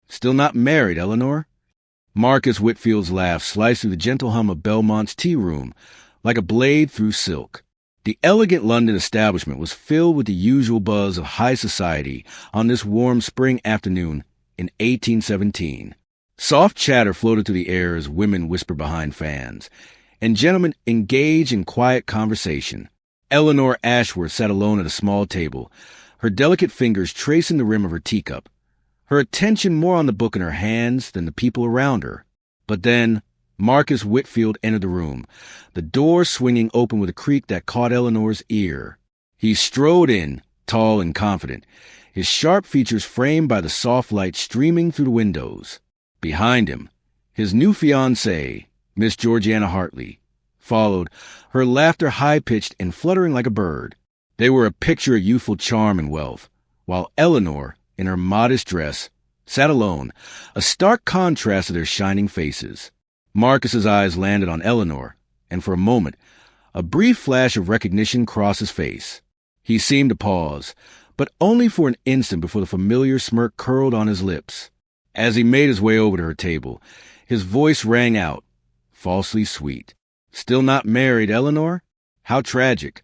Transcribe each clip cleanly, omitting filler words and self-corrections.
Still not married, Eleanor? Marcus Whitfield's laugh sliced through the gentle hum of Belmont's tea room like a blade through silk. The elegant London establishment was filled with the usual buzz of high society on this warm spring afternoon in 1817. Soft chatter floated through the air as women whispered behind fans, and gentlemen engaged in quiet conversation. Eleanor Ashworth sat alone at a small table, her delicate fingers tracing the rim of her teacup, her attention more on the book in her hands than the people around her. But then Marcus Whitfield entered the room, the door swinging open with a creak that caught Eleanor's ear. He strode in, tall and confident, his sharp features framed by the soft light streaming through the windows. Behind him, his new fiancée, Miss Georgiana Hartley, followed, her laughter high-pitched and fluttering like a bird. They were a picture of youthful charm and wealth, while Eleanor, in her modest dress, sat alone, a stark contrast to their shining faces. Marcus's eyes landed on Eleanor, and for a moment, a brief flash of recognition crossed his face. He seemed to pause, but only for an instant before the familiar smirk curled on his lips. As he made his way over to her table, his voice rang out, falsely sweet. Still not married, Eleanor? How tragic.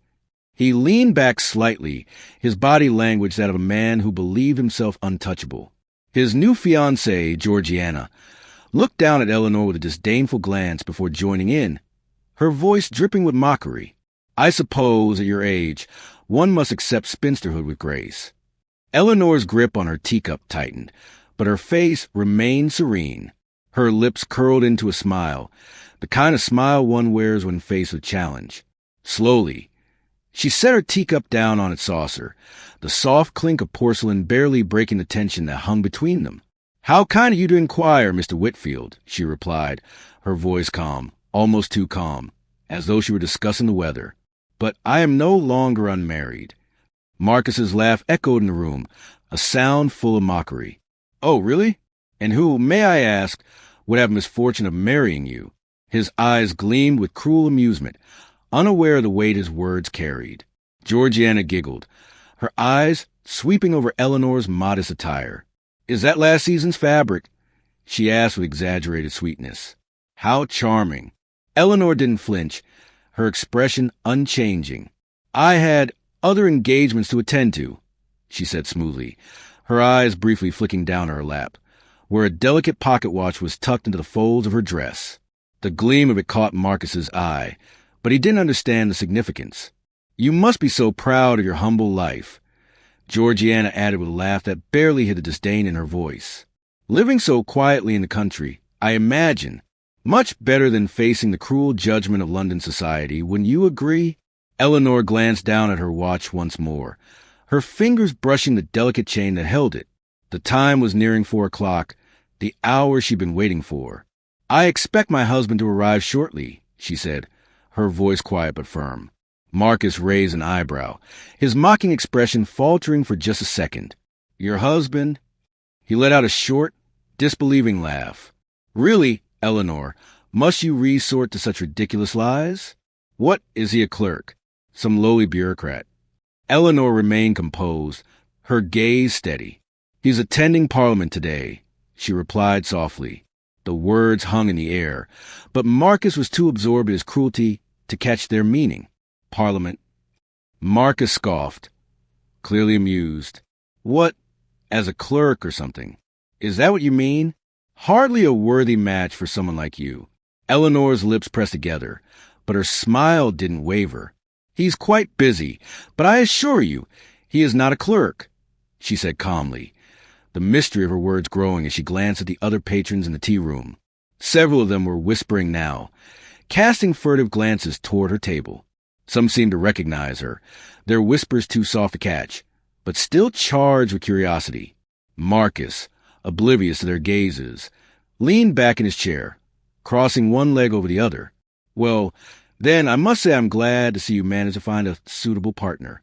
He leaned back slightly, his body language that of a man who believed himself untouchable. His new fiancée, Georgiana, looked down at Eleanor with a disdainful glance before joining in, her voice dripping with mockery. I suppose, at your age, one must accept spinsterhood with grace. Eleanor's grip on her teacup tightened, but her face remained serene. Her lips curled into a smile, the kind of smile one wears when faced with challenge. Slowly, she set her teacup down on its saucer, the soft clink of porcelain barely breaking the tension that hung between them. How kind of you to inquire, Mr. Whitfield, she replied, her voice calm, almost too calm, as though she were discussing the weather. But I am no longer unmarried. Marcus's laugh echoed in the room, a sound full of mockery. Oh, really? And who, may I ask, would have the misfortune of marrying you? His eyes gleamed with cruel amusement, unaware of the weight his words carried. Georgiana giggled, her eyes sweeping over Eleanor's modest attire. Is that last season's fabric? She asked with exaggerated sweetness. How charming. Eleanor didn't flinch, her expression unchanging. I had other engagements to attend to, she said smoothly, her eyes briefly flicking down her lap, where a delicate pocket watch was tucked into the folds of her dress. The gleam of it caught Marcus's eye, but he didn't understand the significance. You must be so proud of your humble life, Georgiana added with a laugh that barely hid the disdain in her voice. Living so quietly in the country, I imagine, much better than facing the cruel judgment of London society, wouldn't you agree? Eleanor glanced down at her watch once more, her fingers brushing the delicate chain that held it. The time was nearing 4 o'clock, the hour she'd been waiting for. I expect my husband to arrive shortly, she said, her voice quiet but firm. Marcus raised an eyebrow, his mocking expression faltering for just a second. Your husband? He let out a short, disbelieving laugh. Really, Eleanor, must you resort to such ridiculous lies? What, is he a clerk? Some lowly bureaucrat? Eleanor remained composed, her gaze steady. He's attending Parliament today, she replied softly. The words hung in the air, but Marcus was too absorbed in his cruelty to catch their meaning. Parliament. Marcus scoffed, clearly amused. What, as a clerk or something? Is that what you mean? Hardly a worthy match for someone like you. Eleanor's lips pressed together, but her smile didn't waver. He's quite busy, but I assure you, he is not a clerk, she said calmly, the mystery of her words growing as she glanced at the other patrons in the tea room. Several of them were whispering now, casting furtive glances toward her table. Some seemed to recognize her, their whispers too soft to catch, but still charged with curiosity. Marcus, oblivious to their gazes, leaned back in his chair, crossing one leg over the other. Well, then I must say I'm glad to see you manage to find a suitable partner.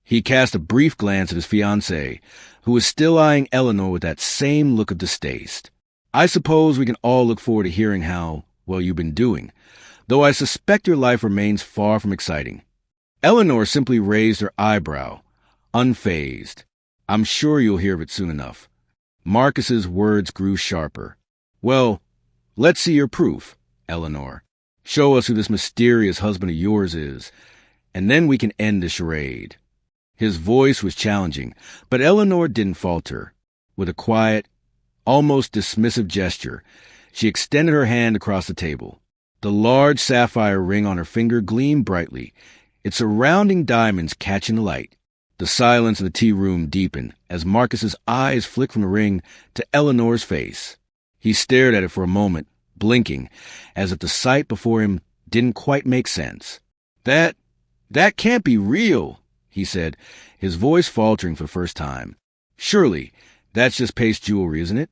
He cast a brief glance at his fiancée, who was still eyeing Eleanor with that same look of distaste. I suppose we can all look forward to hearing how well you've been doing, though I suspect your life remains far from exciting. Eleanor simply raised her eyebrow, unfazed. I'm sure you'll hear of it soon enough. Marcus's words grew sharper. Well, let's see your proof, Eleanor. Show us who this mysterious husband of yours is, and then we can end the charade. His voice was challenging, but Eleanor didn't falter. With a quiet, almost dismissive gesture, she extended her hand across the table. The large sapphire ring on her finger gleamed brightly, its surrounding diamonds catching the light. The silence in the tea room deepened as Marcus's eyes flicked from the ring to Eleanor's face. He stared at it for a moment, blinking, as if the sight before him didn't quite make sense. That can't be real, he said, his voice faltering for the first time. Surely, that's just paste jewelry, isn't it?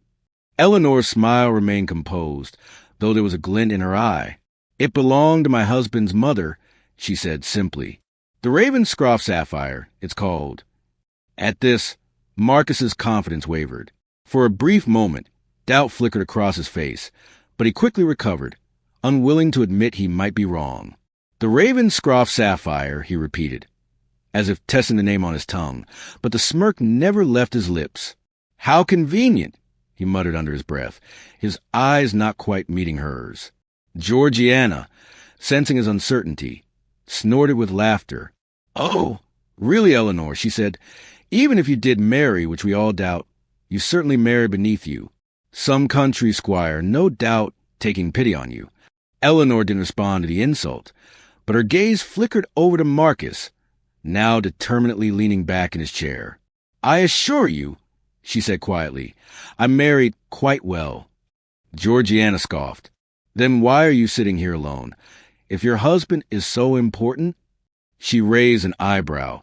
Eleanor's smile remained composed, though there was a glint in her eye. It belonged to my husband's mother, she said simply. The Ravenscroft sapphire, it's called. At this, Marcus's confidence wavered. For a brief moment, doubt flickered across his face, but he quickly recovered, unwilling to admit he might be wrong. The Ravenscroft sapphire, he repeated, as if testing the name on his tongue, but the smirk never left his lips. How convenient, he muttered under his breath, his eyes not quite meeting hers. Georgiana, sensing his uncertainty, snorted with laughter. Oh, really, Eleanor, she said, even if you did marry, which we all doubt, you certainly marry beneath you. Some country squire, no doubt, taking pity on you. Eleanor didn't respond to the insult, but her gaze flickered over to Marcus, now determinedly leaning back in his chair. I assure you, she said quietly, I'm married quite well. Georgiana scoffed. Then why are you sitting here alone? If your husband is so important? She raised an eyebrow,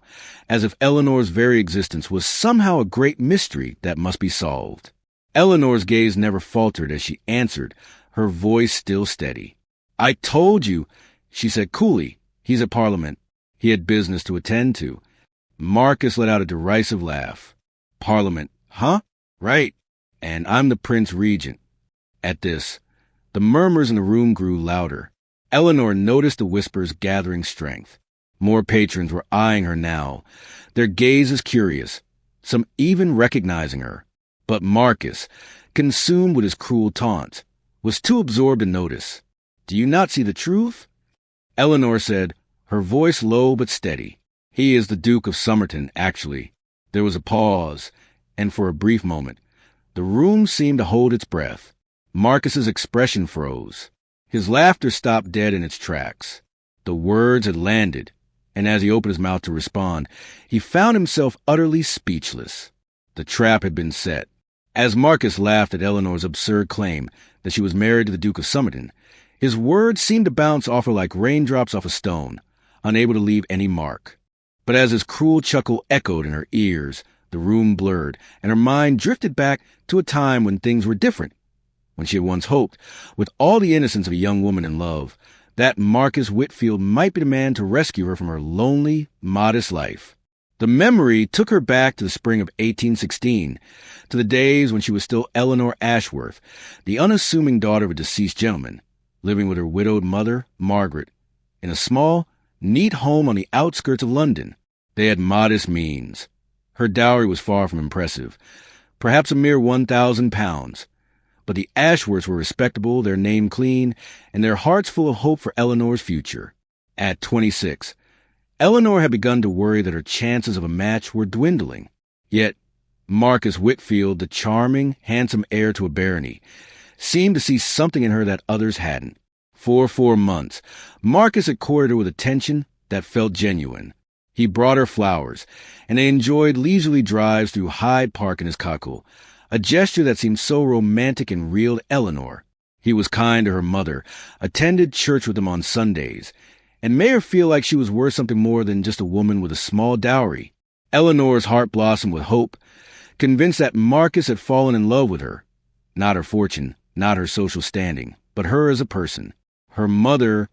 as if Eleanor's very existence was somehow a great mystery that must be solved. Eleanor's gaze never faltered as she answered, her voice still steady. I told you, she said coolly. He's at Parliament. He had business to attend to. Marcus let out a derisive laugh. Parliament, huh? Right. And I'm the Prince Regent. At this, the murmurs in the room grew louder. Eleanor noticed the whispers gathering strength. More patrons were eyeing her now, their gazes curious, some even recognizing her. But Marcus, consumed with his cruel taunt, was too absorbed to notice. Do you not see the truth? Eleanor said, her voice low but steady. He is the Duke of Somerton, actually. There was a pause, and for a brief moment, the room seemed to hold its breath. Marcus's expression froze. His laughter stopped dead in its tracks. The words had landed, and as he opened his mouth to respond, he found himself utterly speechless. The trap had been set. As Marcus laughed at Eleanor's absurd claim that she was married to the Duke of Somerton, his words seemed to bounce off her like raindrops off a stone, unable to leave any mark. But as his cruel chuckle echoed in her ears, the room blurred, and her mind drifted back to a time when things were different, when she had once hoped, with all the innocence of a young woman in love, that Marcus Whitfield might be the man to rescue her from her lonely, modest life. The memory took her back to the spring of 1816, to the days when she was still Eleanor Ashworth, the unassuming daughter of a deceased gentleman, living with her widowed mother, Margaret, in a small, neat home on the outskirts of London. They had modest means. Her dowry was far from impressive, perhaps a mere £1,000, but the Ashworths were respectable, their name clean, and their hearts full of hope for Eleanor's future. At 26, Eleanor had begun to worry that her chances of a match were dwindling. Yet, Marcus Whitfield, the charming, handsome heir to a barony, seemed to see something in her that others hadn't. For 4 months, Marcus had courted her with attention that felt genuine. He brought her flowers, and they enjoyed leisurely drives through Hyde Park in his cockle, a gesture that seemed so romantic and real to Eleanor. He was kind to her mother, attended church with them on Sundays, and made her feel like she was worth something more than just a woman with a small dowry. Eleanor's heart blossomed with hope, convinced that Marcus had fallen in love with her. Not her fortune, not her social standing, but her as a person. Her mother,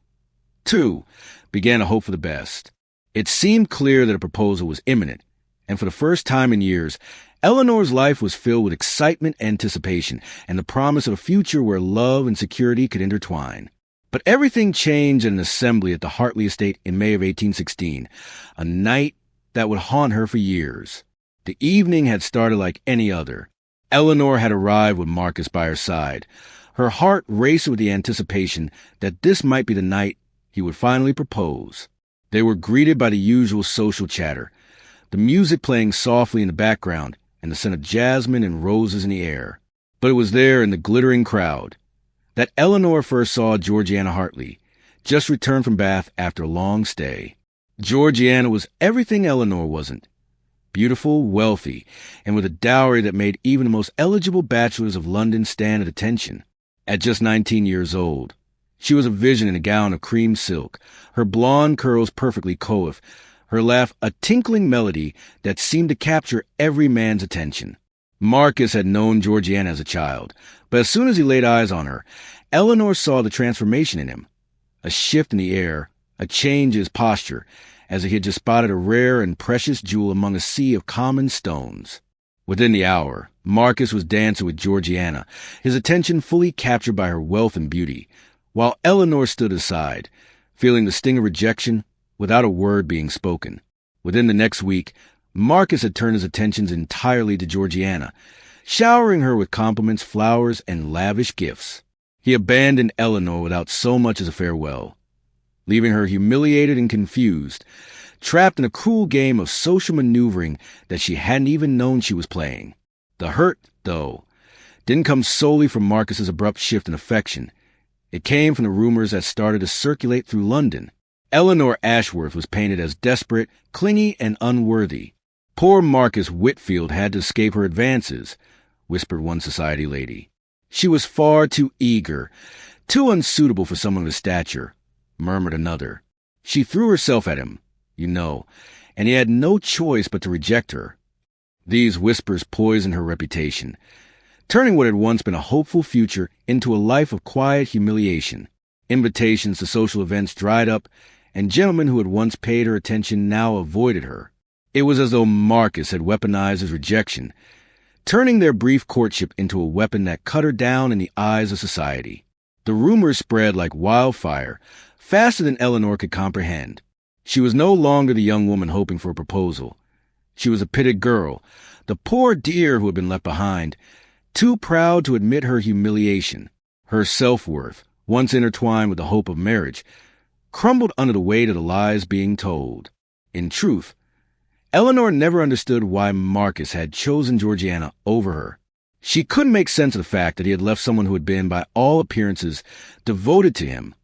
too, began to hope for the best. It seemed clear that a proposal was imminent, and for the first time in years, Eleanor's life was filled with excitement, anticipation, and the promise of a future where love and security could intertwine. But everything changed at an assembly at the Hartley estate in May of 1816, a night that would haunt her for years. The evening had started like any other. Eleanor had arrived with Marcus by her side. Her heart raced with the anticipation that this might be the night he would finally propose. They were greeted by the usual social chatter, the music playing softly in the background and the scent of jasmine and roses in the air. But it was there in the glittering crowd that Eleanor first saw Georgiana Hartley, just returned from Bath after a long stay. Georgiana was everything Eleanor wasn't. Beautiful, wealthy, and with a dowry that made even the most eligible bachelors of London stand at attention. At just 19 years old, she was a vision in a gown of cream silk, her blonde curls perfectly coiffed, her laugh a tinkling melody that seemed to capture every man's attention. Marcus had known Georgiana as a child, but as soon as he laid eyes on her, Eleanor saw the transformation in him. A shift in the air, a change in his posture, as if he had just spotted a rare and precious jewel among a sea of common stones. Within the hour, Marcus was dancing with Georgiana, his attention fully captured by her wealth and beauty, while Eleanor stood aside, feeling the sting of rejection without a word being spoken. Within the next week, Marcus had turned his attentions entirely to Georgiana, showering her with compliments, flowers, and lavish gifts. He abandoned Eleanor without so much as a farewell, leaving her humiliated and confused, trapped in a cruel game of social maneuvering that she hadn't even known she was playing. The hurt, though, didn't come solely from Marcus's abrupt shift in affection. It came from the rumors that started to circulate through London. Eleanor Ashworth was painted as desperate, clingy, and unworthy. Poor Marcus Whitfield had to escape her advances, whispered one society lady. She was far too eager, too unsuitable for someone of his stature, murmured another. She threw herself at him, and he had no choice but to reject her. These whispers poisoned her reputation, turning what had once been a hopeful future into a life of quiet humiliation. Invitations to social events dried up, and gentlemen who had once paid her attention now avoided her. It was as though Marcus had weaponized his rejection, turning their brief courtship into a weapon that cut her down in the eyes of society. The rumors spread like wildfire, faster than Eleanor could comprehend. She was no longer the young woman hoping for a proposal. She was a pitted girl, the poor dear who had been left behind, too proud to admit her humiliation. Her self-worth, once intertwined with the hope of marriage, crumbled under the weight of the lies being told. In truth, Eleanor never understood why Marcus had chosen Georgiana over her. She couldn't make sense of the fact that he had left someone who had been, by all appearances, devoted to him,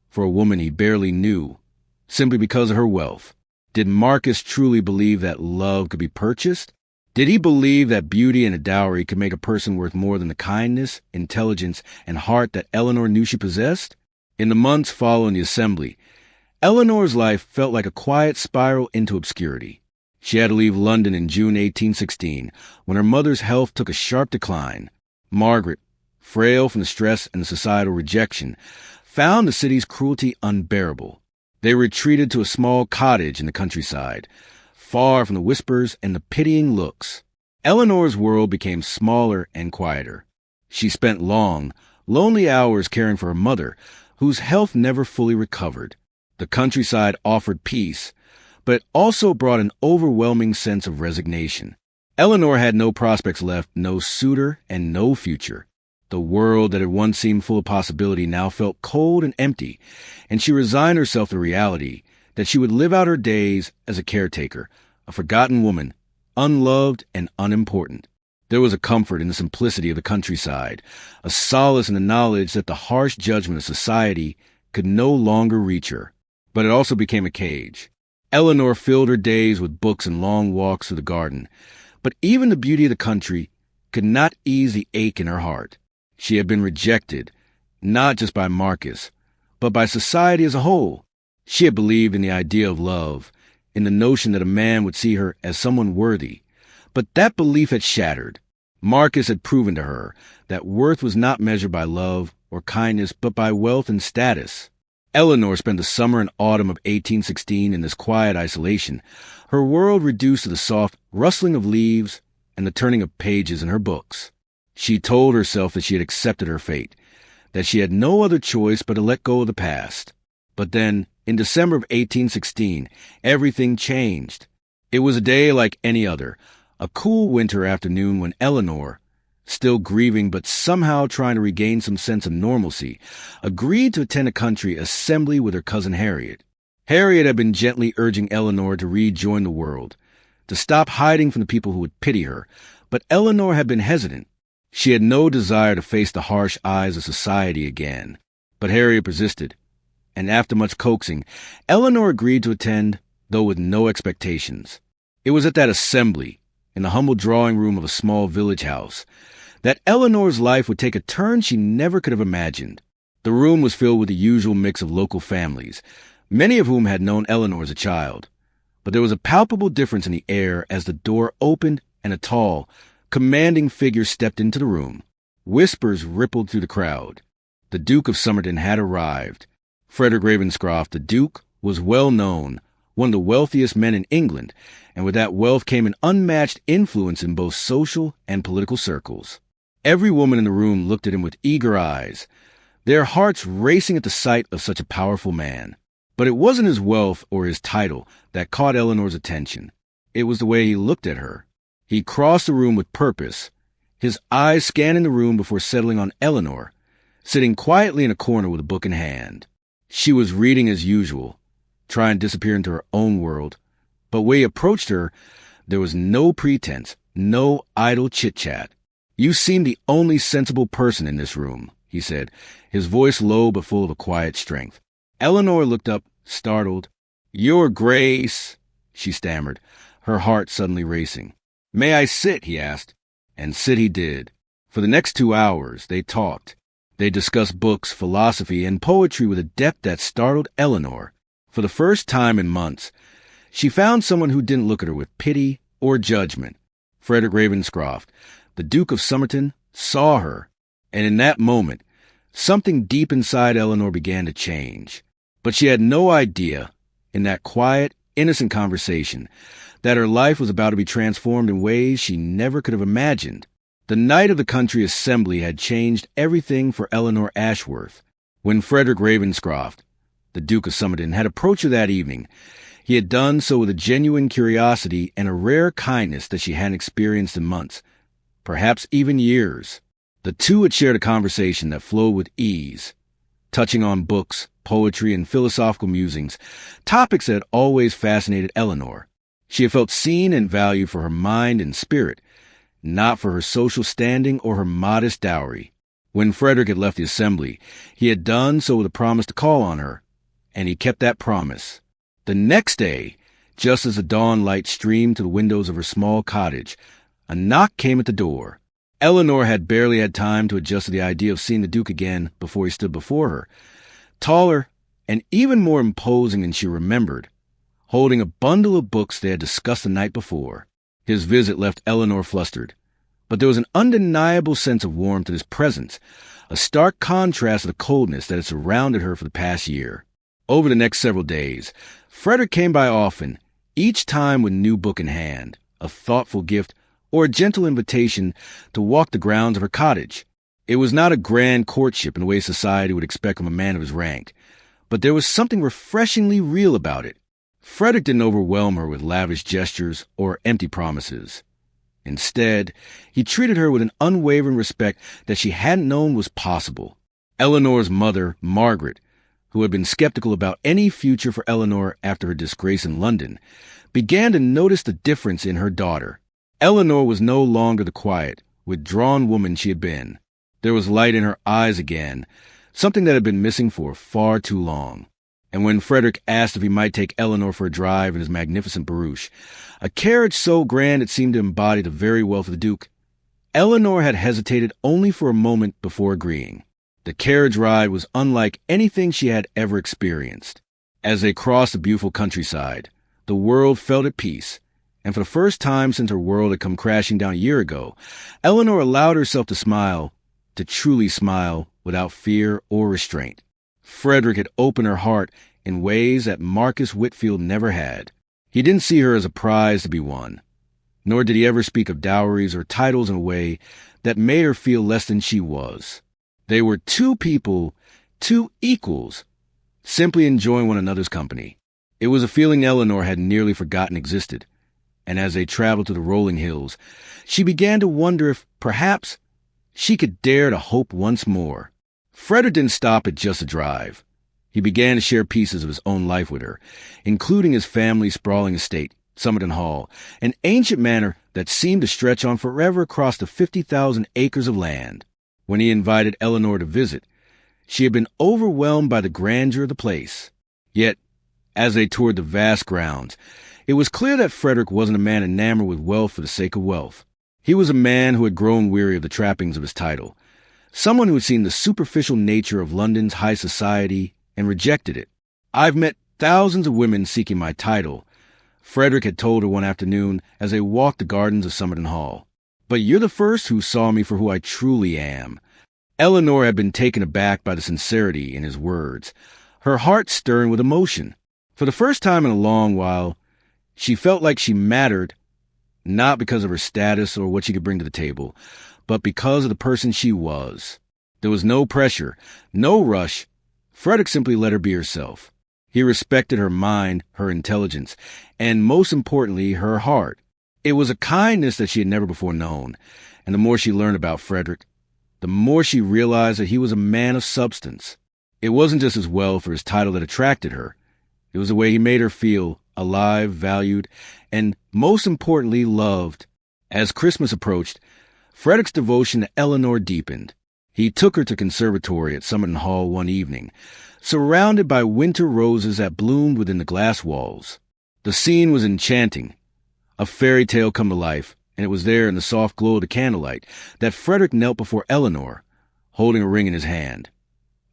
for a woman he barely knew, simply because of her wealth. Did Marcus truly believe that love could be purchased? Did he believe that beauty and a dowry could make a person worth more than the kindness, intelligence, and heart that Eleanor knew she possessed? In the months following the assembly, Eleanor's life felt like a quiet spiral into obscurity. She had to leave London in June 1816, when her mother's health took a sharp decline. Margaret, frail from the stress and the societal rejection, found the city's cruelty unbearable. They retreated to a small cottage in the countryside, far from the whispers and the pitying looks. Eleanor's world became smaller and quieter. She spent long, lonely hours caring for her mother, whose health never fully recovered. The countryside offered peace, but it also brought an overwhelming sense of resignation. Eleanor had no prospects left, no suitor, and no future. The world that had once seemed full of possibility now felt cold and empty, and she resigned herself to the reality that she would live out her days as a caretaker, a forgotten woman, unloved and unimportant. There was a comfort in the simplicity of the countryside, a solace in the knowledge that the harsh judgment of society could no longer reach her. But it also became a cage. Eleanor filled her days with books and long walks through the garden, but even the beauty of the country could not ease the ache in her heart. She had been rejected, not just by Marcus, but by society as a whole. She had believed in the idea of love, in the notion that a man would see her as someone worthy, but that belief had shattered. Marcus had proven to her that worth was not measured by love or kindness, but by wealth and status. Eleanor spent the summer and autumn of 1816 in this quiet isolation, her world reduced to the soft rustling of leaves and the turning of pages in her books. She told herself that she had accepted her fate, that she had no other choice but to let go of the past. But then, in December of 1816, everything changed. It was a day like any other, a cool winter afternoon when Eleanor, still grieving but somehow trying to regain some sense of normalcy, agreed to attend a country assembly with her cousin Harriet. Harriet had been gently urging Eleanor to rejoin the world, to stop hiding from the people who would pity her, but Eleanor had been hesitant. She had no desire to face the harsh eyes of society again. But Harriet persisted, and after much coaxing, Eleanor agreed to attend, though with no expectations. It was at that assembly, in the humble drawing room of a small village house, that Eleanor's life would take a turn she never could have imagined. The room was filled with the usual mix of local families, many of whom had known Eleanor as a child. But there was a palpable difference in the air as the door opened and a tall, commanding figure stepped into the room. Whispers rippled through the crowd. The Duke of Somerton had arrived. Frederick Ravenscroft, the Duke, was well known, one of the wealthiest men in England, and with that wealth came an unmatched influence in both social and political circles. Every woman in the room looked at him with eager eyes, their hearts racing at the sight of such a powerful man. But it wasn't his wealth or his title that caught Eleanor's attention. It was the way he looked at her. He crossed the room with purpose, his eyes scanning the room before settling on Eleanor, sitting quietly in a corner with a book in hand. She was reading as usual, trying to disappear into her own world. But when he approached her, there was no pretense, no idle chit-chat. "You seem the only sensible person in this room," he said, his voice low but full of a quiet strength. Eleanor looked up, startled. "Your Grace," she stammered, her heart suddenly racing. "May I sit?" he asked. And sit he did. For the next 2 hours, they talked. They discussed books, philosophy, and poetry with a depth that startled Eleanor. For the first time in months, she found someone who didn't look at her with pity or judgment. Frederick Ravenscroft, the Duke of Somerton, saw her, and in that moment, something deep inside Eleanor began to change. But she had no idea, in that quiet, innocent conversation, that her life was about to be transformed in ways she never could have imagined. The night of the country assembly had changed everything for Eleanor Ashworth. When Frederick Ravenscroft, the Duke of Somerton, had approached her that evening, he had done so with a genuine curiosity and a rare kindness that she hadn't experienced in months, perhaps even years. The two had shared a conversation that flowed with ease, touching on books, poetry, and philosophical musings, topics that had always fascinated Eleanor. She had felt seen and valued for her mind and spirit, not for her social standing or her modest dowry. When Frederick had left the assembly, he had done so with a promise to call on her, and he kept that promise. The next day, just as the dawn light streamed to the windows of her small cottage, a knock came at the door. Eleanor had barely had time to adjust to the idea of seeing the Duke again before he stood before her, taller and even more imposing than she remembered, holding a bundle of books they had discussed the night before. His visit left Eleanor flustered, but there was an undeniable sense of warmth in his presence, a stark contrast to the coldness that had surrounded her for the past year. Over the next several days, Frederick came by often, each time with a new book in hand, a thoughtful gift, or a gentle invitation to walk the grounds of her cottage. It was not a grand courtship in the way society would expect from a man of his rank, but there was something refreshingly real about it. Frederick didn't overwhelm her with lavish gestures or empty promises. Instead, he treated her with an unwavering respect that she hadn't known was possible. Eleanor's mother, Margaret, who had been skeptical about any future for Eleanor after her disgrace in London, began to notice the difference in her daughter. Eleanor was no longer the quiet, withdrawn woman she had been. There was light in her eyes again, something that had been missing for far too long. And when Frederick asked if he might take Eleanor for a drive in his magnificent barouche, a carriage so grand it seemed to embody the very wealth of the Duke, Eleanor had hesitated only for a moment before agreeing. The carriage ride was unlike anything she had ever experienced. As they crossed the beautiful countryside, the world felt at peace, and for the first time since her world had come crashing down a year ago, Eleanor allowed herself to smile, to truly smile without fear or restraint. Frederick had opened her heart in ways that Marcus Whitfield never had. He didn't see her as a prize to be won, nor did he ever speak of dowries or titles in a way that made her feel less than she was. They were two people, two equals, simply enjoying one another's company. It was a feeling Eleanor had nearly forgotten existed, and as they traveled to the rolling hills, she began to wonder if, perhaps, she could dare to hope once more. Frederick didn't stop at just a drive. He began to share pieces of his own life with her, including his family's sprawling estate, Somerton Hall, an ancient manor that seemed to stretch on forever across the 50,000 acres of land. When he invited Eleanor to visit, she had been overwhelmed by the grandeur of the place. Yet, as they toured the vast grounds, it was clear that Frederick wasn't a man enamored with wealth for the sake of wealth. He was a man who had grown weary of the trappings of his title, someone who had seen the superficial nature of London's high society and rejected it. "I've met thousands of women seeking my title," Frederick had told her one afternoon as they walked the gardens of Somerton Hall. "But you're the first who saw me for who I truly am." Eleanor had been taken aback by the sincerity in his words, her heart stirring with emotion. For the first time in a long while, she felt like she mattered, not because of her status or what she could bring to the table, but because of the person she was. There was no pressure, no rush. Frederick simply let her be herself. He respected her mind, her intelligence, and most importantly, her heart. It was a kindness that she had never before known, and the more she learned about Frederick, the more she realized that he was a man of substance. It wasn't just his wealth or his title that attracted her. It was the way he made her feel alive, valued, and most importantly, loved. As Christmas approached, Frederick's devotion to Eleanor deepened. He took her to conservatory at Somerton Hall one evening, surrounded by winter roses that bloomed within the glass walls. The scene was enchanting, a fairy tale come to life, and it was there in the soft glow of the candlelight that Frederick knelt before Eleanor, holding a ring in his hand.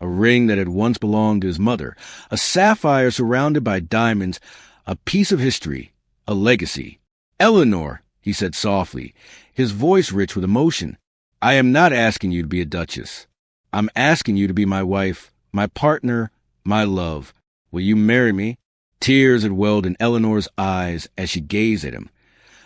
A ring that had once belonged to his mother, a sapphire surrounded by diamonds, a piece of history, a legacy. "Eleanor," he said softly, his voice rich with emotion, "I am not asking you to be a duchess. I'm asking you to be my wife, my partner, my love. Will you marry me?" Tears had welled in Eleanor's eyes as she gazed at him,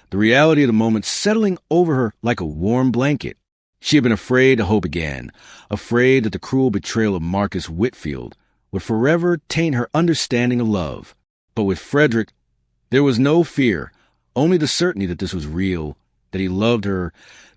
the reality of the moment settling over her like a warm blanket. She had been afraid to hope again, afraid that the cruel betrayal of Marcus Whitfield would forever taint her understanding of love. But with Frederick, there was no fear, only the certainty that this was real, that he loved her,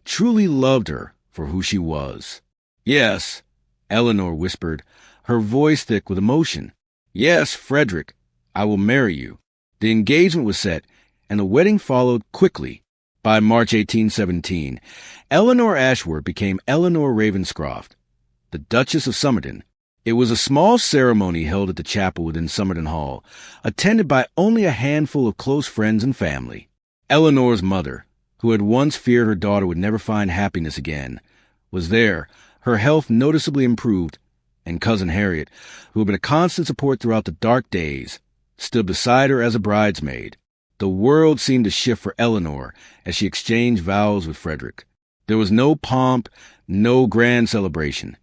truly loved her for who she was. "Yes," Eleanor whispered, her voice thick with emotion. "Yes, Frederick, I will marry you." The engagement was set, and the wedding followed quickly. By March 1817, Eleanor Ashworth became Eleanor Ravenscroft, the Duchess of Somerton. It was a small ceremony held at the chapel within Somerton Hall, attended by only a handful of close friends and family. Eleanor's mother, who had once feared her daughter would never find happiness again, was there, her health noticeably improved, and Cousin Harriet, who had been a constant support throughout the dark days, stood beside her as a bridesmaid. The world seemed to shift for Eleanor as she exchanged vows with Frederick. There was no pomp, no grand celebration.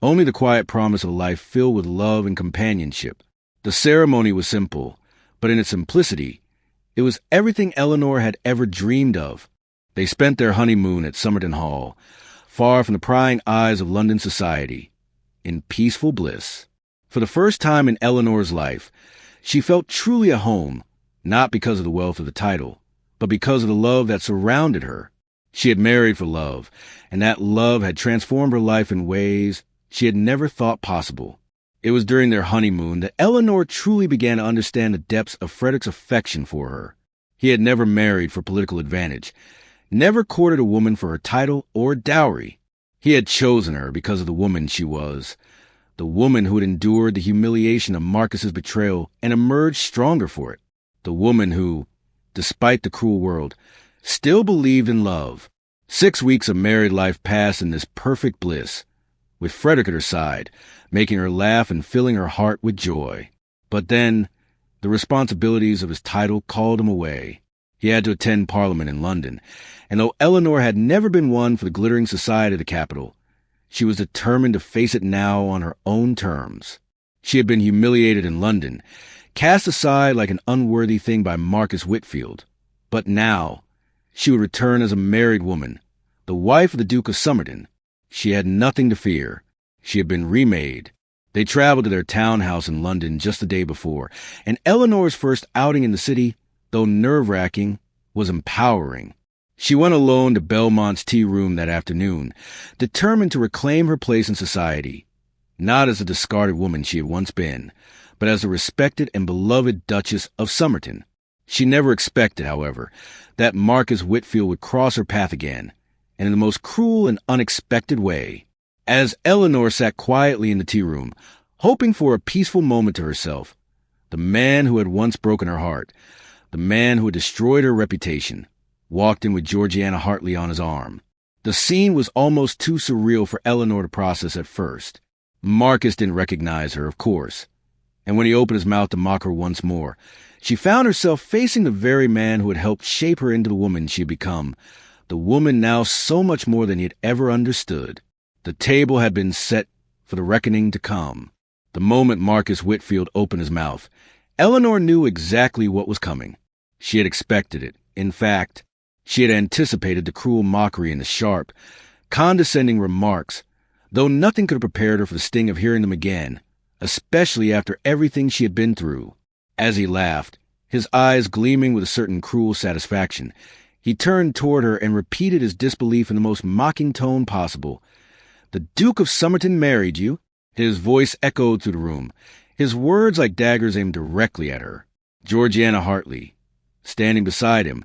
Only the quiet promise of a life filled with love and companionship. The ceremony was simple, but in its simplicity, it was everything Eleanor had ever dreamed of. They spent their honeymoon at Somerton Hall, far from the prying eyes of London society, in peaceful bliss. For the first time in Eleanor's life, she felt truly at home, not because of the wealth of the title, but because of the love that surrounded her. She had married for love, and that love had transformed her life in ways she had never thought possible. It was during their honeymoon that Eleanor truly began to understand the depths of Frederick's affection for her. He had never married for political advantage, never courted a woman for her title or dowry. He had chosen her because of the woman she was, the woman who had endured the humiliation of Marcus's betrayal and emerged stronger for it, the woman who, despite the cruel world, still believed in love. 6 weeks of married life passed in this perfect bliss, with Frederick at her side, making her laugh and filling her heart with joy. But then, the responsibilities of his title called him away. He had to attend Parliament in London, and though Eleanor had never been one for the glittering society of the capital, she was determined to face it now on her own terms. She had been humiliated in London, cast aside like an unworthy thing by Marcus Whitfield. But now, she would return as a married woman, the wife of the Duke of Somerton. She had nothing to fear. She had been remade. They traveled to their townhouse in London just the day before, and Eleanor's first outing in the city, though nerve-wracking, was empowering. She went alone to Belmont's tea room that afternoon, determined to reclaim her place in society, not as a discarded woman she had once been, but as a respected and beloved Duchess of Somerton. She never expected, however, that Marcus Whitfield would cross her path again, and in the most cruel and unexpected way. As Eleanor sat quietly in the tea room, hoping for a peaceful moment to herself, the man who had once broken her heart, the man who had destroyed her reputation, walked in with Georgiana Hartley on his arm. The scene was almost too surreal for Eleanor to process at first. Marcus didn't recognize her, of course, and when he opened his mouth to mock her once more, she found herself facing the very man who had helped shape her into the woman she had become, the woman now so much more than he had ever understood. The table had been set for the reckoning to come. The moment Marcus Whitfield opened his mouth, Eleanor knew exactly what was coming. She had expected it. In fact, she had anticipated the cruel mockery and the sharp, condescending remarks, though nothing could have prepared her for the sting of hearing them again, especially after everything she had been through. As he laughed, his eyes gleaming with a certain cruel satisfaction, he turned toward her and repeated his disbelief in the most mocking tone possible. "The Duke of Somerton married you?" His voice echoed through the room, his words like daggers aimed directly at her. Georgiana Hartley, standing beside him,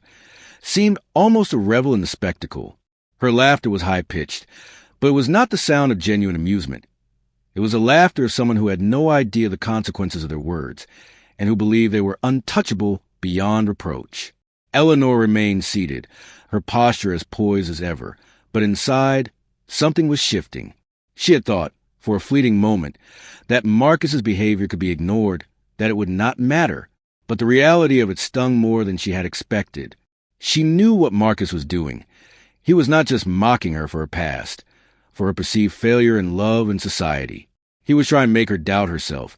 seemed almost to revel in the spectacle. Her laughter was high-pitched, but it was not the sound of genuine amusement. It was the laughter of someone who had no idea the consequences of their words, and who believed they were untouchable beyond reproach. Eleanor remained seated, her posture as poised as ever, but inside, something was shifting. She had thought, for a fleeting moment, that Marcus's behavior could be ignored, that it would not matter, but the reality of it stung more than she had expected. She knew what Marcus was doing. He was not just mocking her for her past, for her perceived failure in love and society. He was trying to make her doubt herself,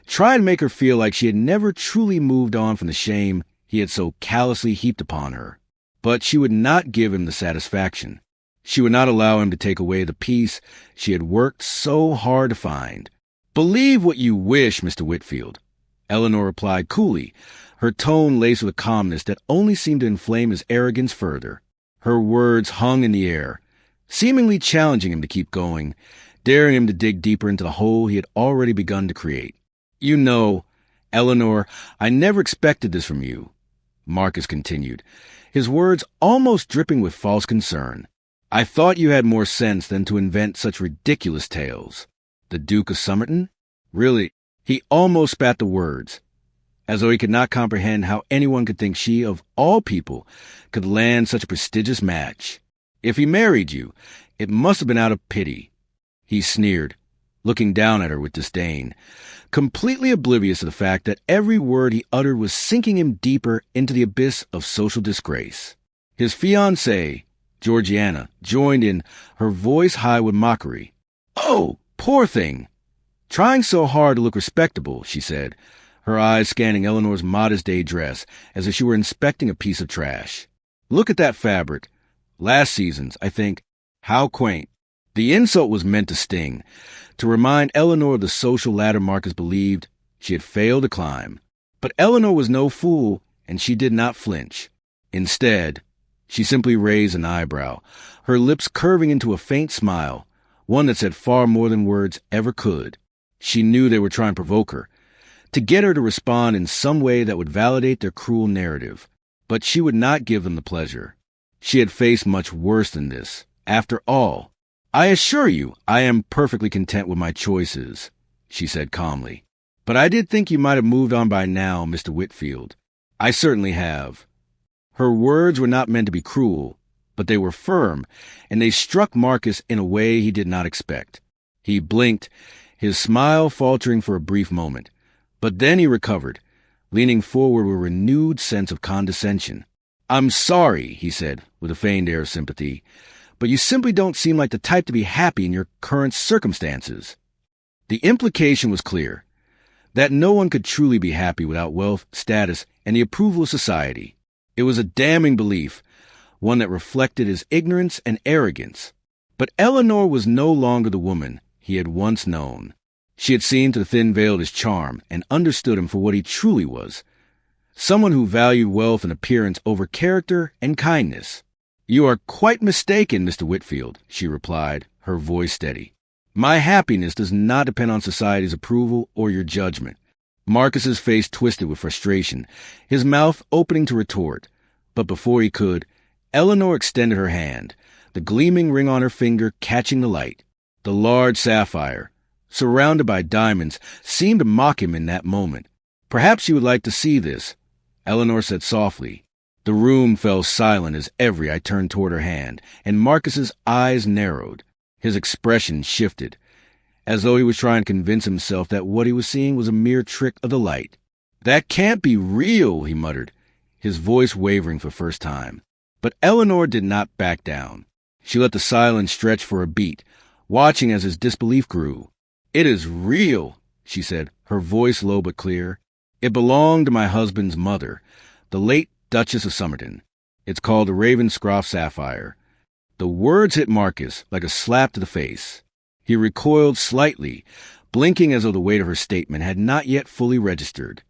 trying to make her feel like she had never truly moved on from the shame he had so callously heaped upon her. But she would not give him the satisfaction. She would not allow him to take away the peace she had worked so hard to find. "Believe what you wish, Mr. Whitfield," Eleanor replied coolly, her tone laced with a calmness that only seemed to inflame his arrogance further. Her words hung in the air, seemingly challenging him to keep going, daring him to dig deeper into the hole he had already begun to create. "You know, Eleanor, I never expected this from you," Marcus continued, his words almost dripping with false concern. "I thought you had more sense than to invent such ridiculous tales. The Duke of Somerton? Really?" He almost spat the words, as though he could not comprehend how anyone could think she, of all people, could land such a prestigious match. "If he married you, it must have been out of pity," he sneered, looking down at her with disdain, completely oblivious of the fact that every word he uttered was sinking him deeper into the abyss of social disgrace. His fiancée, Georgiana, joined in, her voice high with mockery. "Oh, poor thing! Trying so hard to look respectable," she said, her eyes scanning Eleanor's modest day dress as if she were inspecting a piece of trash. "Look at that fabric. Last season's, I think. How quaint." The insult was meant to sting, to remind Eleanor of the social ladder Marcus believed she had failed to climb. But Eleanor was no fool, and she did not flinch. Instead, she simply raised an eyebrow, her lips curving into a faint smile, one that said far more than words ever could. She knew they were trying to provoke her, to get her to respond in some way that would validate their cruel narrative. But she would not give them the pleasure. She had faced much worse than this. After all, "I assure you, I am perfectly content with my choices," she said calmly. "But I did think you might have moved on by now, Mr. Whitfield. I certainly have." Her words were not meant to be cruel, but they were firm, and they struck Marcus in a way he did not expect. He blinked, his smile faltering for a brief moment, but then he recovered, leaning forward with a renewed sense of condescension. "I'm sorry," he said, with a feigned air of sympathy, "but you simply don't seem like the type to be happy in your current circumstances." The implication was clear, that no one could truly be happy without wealth, status, and the approval of society. It was a damning belief, one that reflected his ignorance and arrogance. But Eleanor was no longer the woman he had once known. She had seen through the thin veil of his charm and understood him for what he truly was, someone who valued wealth and appearance over character and kindness. "You are quite mistaken, Mr. Whitfield," she replied, her voice steady. "My happiness does not depend on society's approval or your judgment." Marcus's face twisted with frustration, his mouth opening to retort. But before he could, Eleanor extended her hand, the gleaming ring on her finger catching the light. The large sapphire, surrounded by diamonds, seemed to mock him in that moment. "Perhaps you would like to see this," Eleanor said softly. The room fell silent as every eye turned toward her hand, and Marcus's eyes narrowed. His expression shifted, as though he was trying to convince himself that what he was seeing was a mere trick of the light. "That can't be real," he muttered, his voice wavering for the first time. But Eleanor did not back down. She let the silence stretch for a beat, watching as his disbelief grew. "It is real," she said, her voice low but clear. "It belonged to my husband's mother, the late Duchess of Somerton. It's called the Ravenscroft sapphire." The words hit Marcus like a slap to the face. He recoiled slightly, blinking as though the weight of her statement had not yet fully registered.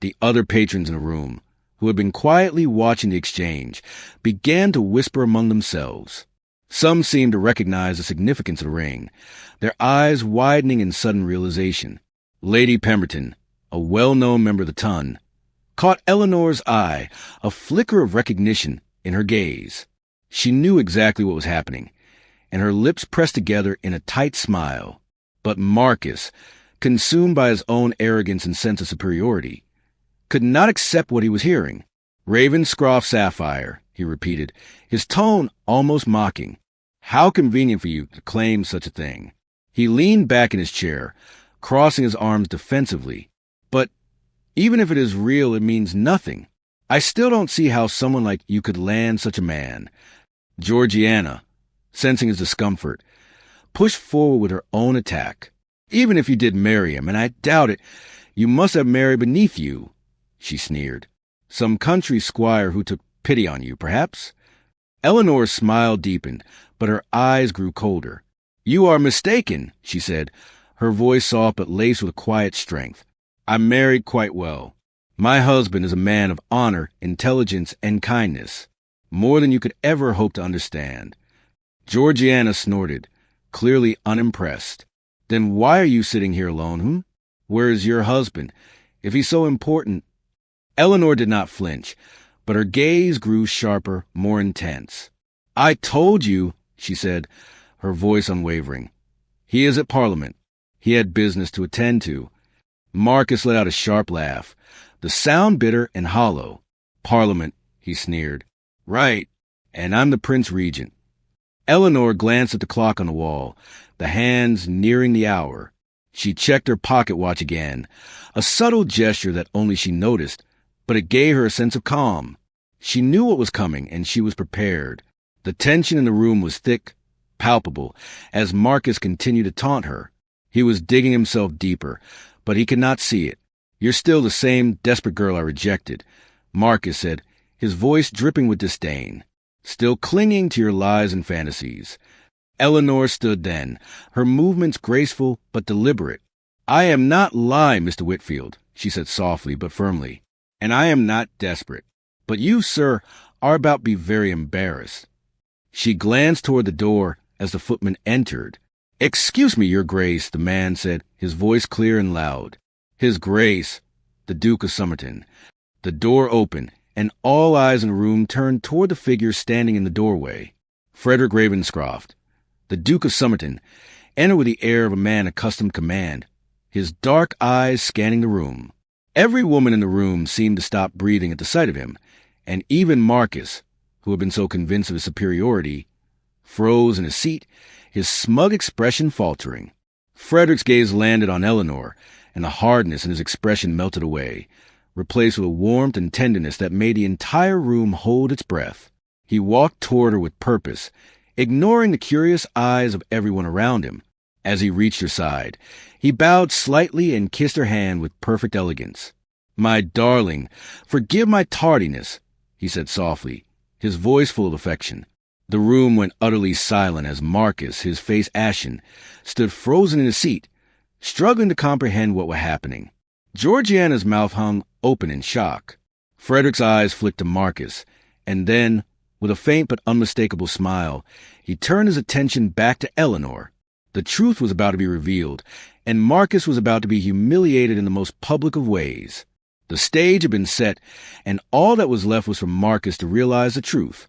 The other patrons in the room, who had been quietly watching the exchange, began to whisper among themselves. Some seemed to recognize the significance of the ring, their eyes widening in sudden realization. Lady Pemberton, a well-known member of the Ton, caught Eleanor's eye, a flicker of recognition in her gaze. She knew exactly what was happening, and her lips pressed together in a tight smile. But Marcus, consumed by his own arrogance and sense of superiority, could not accept what he was hearing. "Ravenscroft sapphire," he repeated, his tone almost mocking. "How convenient for you to claim such a thing." He leaned back in his chair, crossing his arms defensively. "But even if it is real, it means nothing. I still don't see how someone like you could land such a man." Georgiana, sensing his discomfort, pushed forward with her own attack. "Even if you did marry him, and I doubt it, you must have married beneath you," she sneered. "Some country squire who took pity on you, perhaps?" Eleanor's smile deepened, but her eyes grew colder. "You are mistaken," she said, her voice soft but laced with quiet strength. "I'm married quite well. My husband is a man of honor, intelligence, and kindness, more than you could ever hope to understand." Georgiana snorted, clearly unimpressed. "Then why are you sitting here alone, Where is your husband? If he's so important—" Eleanor did not flinch, but her gaze grew sharper, more intense. "I told you," she said, her voice unwavering. "He is at Parliament. He had business to attend to." Marcus let out a sharp laugh, the sound bitter and hollow. "Parliament," he sneered. "Right, and I'm the Prince Regent." Eleanor glanced at the clock on the wall, the hands nearing the hour. She checked her pocket watch again, a subtle gesture that only she noticed, but it gave her a sense of calm. She knew what was coming, and she was prepared. The tension in the room was thick, palpable, as Marcus continued to taunt her. He was digging himself deeper, but he could not see it. "You're still the same desperate girl I rejected," Marcus said, his voice dripping with disdain. "Still clinging to your lies and fantasies." Eleanor stood then, her movements graceful but deliberate. "I am not lying, Mr. Whitfield," she said softly but firmly, "and I am not desperate. But you, sir, are about to be very embarrassed." She glanced toward the door as the footman entered. "Excuse me, Your Grace," the man said, his voice clear and loud. His Grace, the Duke of Somerton. The door opened, and all eyes in the room turned toward the figure standing in the doorway. Frederick Ravenscroft, the Duke of Somerton, entered with the air of a man accustomed to command, his dark eyes scanning the room. Every woman in the room seemed to stop breathing at the sight of him, and even Marcus, who had been so convinced of his superiority, froze in his seat, his smug expression faltering. Frederick's gaze landed on Eleanor, and the hardness in his expression melted away, replaced with a warmth and tenderness that made the entire room hold its breath. He walked toward her with purpose, ignoring the curious eyes of everyone around him. As he reached her side, he bowed slightly and kissed her hand with perfect elegance. "My darling, forgive my tardiness," he said softly, his voice full of affection. The room went utterly silent as Marcus, his face ashen, stood frozen in his seat, struggling to comprehend what was happening. Georgiana's mouth hung open in shock. Frederick's eyes flicked to Marcus, and then, With a faint but unmistakable smile, he turned his attention back to Eleanor. The truth was about to be revealed, and Marcus was about to be humiliated in the most public of ways. The stage had been set, and all that was left was for Marcus to realize the truth.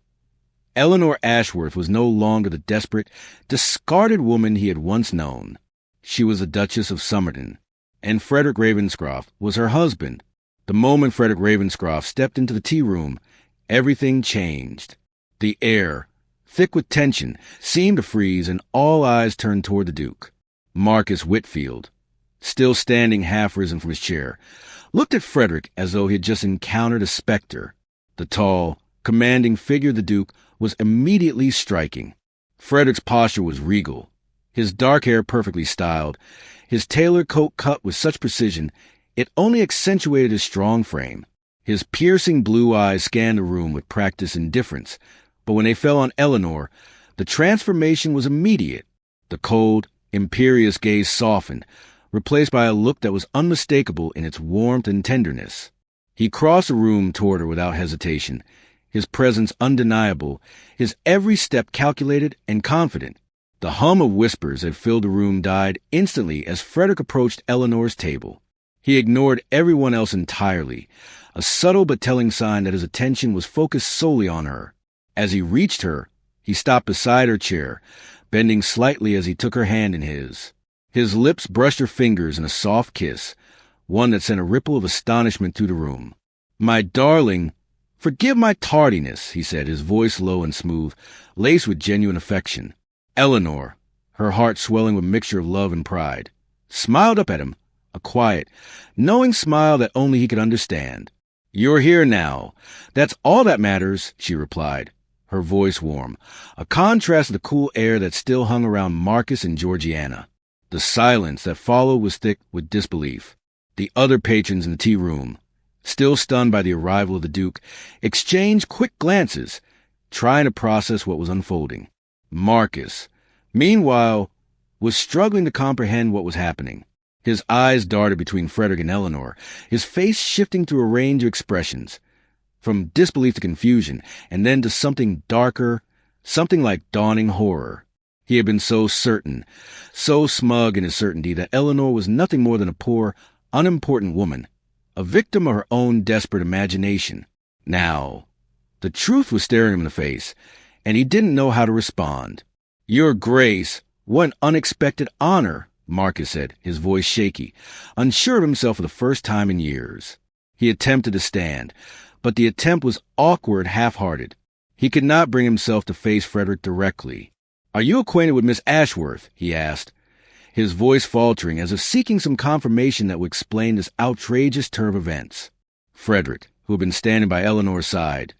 Eleanor Ashworth was no longer the desperate, discarded woman he had once known. She was the Duchess of Somerton, and Frederick Ravenscroft was her husband. The moment Frederick Ravenscroft stepped into the tea room, everything changed. The air, thick with tension, seemed to freeze, and all eyes turned toward the Duke. Marcus Whitfield, still standing half-risen from his chair, looked at Frederick as though he had just encountered a specter. The tall, commanding figure of the Duke was immediately striking. Frederick's posture was regal, his dark hair perfectly styled, his tailored coat cut with such precision it only accentuated his strong frame. His piercing blue eyes scanned the room with practiced indifference, but when they fell on Eleanor, the transformation was immediate. The cold, imperious gaze softened, replaced by a look that was unmistakable in its warmth and tenderness. He crossed the room toward her without hesitation, his presence undeniable, his every step calculated and confident. The hum of whispers that filled the room died instantly as Frederick approached Eleanor's table. He ignored everyone else entirely, a subtle but telling sign that his attention was focused solely on her. As he reached her, he stopped beside her chair, bending slightly as he took her hand in his. His lips brushed her fingers in a soft kiss, one that sent a ripple of astonishment through the room. "My darling, forgive my tardiness," he said, his voice low and smooth, laced with genuine affection. Eleanor, her heart swelling with a mixture of love and pride, smiled up at him, a quiet, knowing smile that only he could understand. "You're here now. That's all that matters," she replied, her voice warm, a contrast to the cool air that still hung around Marcus and Georgiana. The silence that followed was thick with disbelief. The other patrons in the tea room, still stunned by the arrival of the Duke, exchanged quick glances, trying to process what was unfolding. Marcus, meanwhile, was struggling to comprehend what was happening. His eyes darted between Frederick and Eleanor, his face shifting through a range of expressions, from disbelief to confusion, and then to something darker, something like dawning horror. He had been so certain, so smug in his certainty that Eleanor was nothing more than a poor, unimportant woman, a victim of her own desperate imagination. Now, the truth was staring him in the face, and he didn't know how to respond. "Your Grace, what an unexpected honor," Marcus said, his voice shaky, unsure of himself for the first time in years. He attempted to stand, but the attempt was awkward, half-hearted. He could not bring himself to face Frederick directly. "Are you acquainted with Miss Ashworth?" he asked, his voice faltering as if seeking some confirmation that would explain this outrageous turn of events. Frederick, who had been standing by Eleanor's side,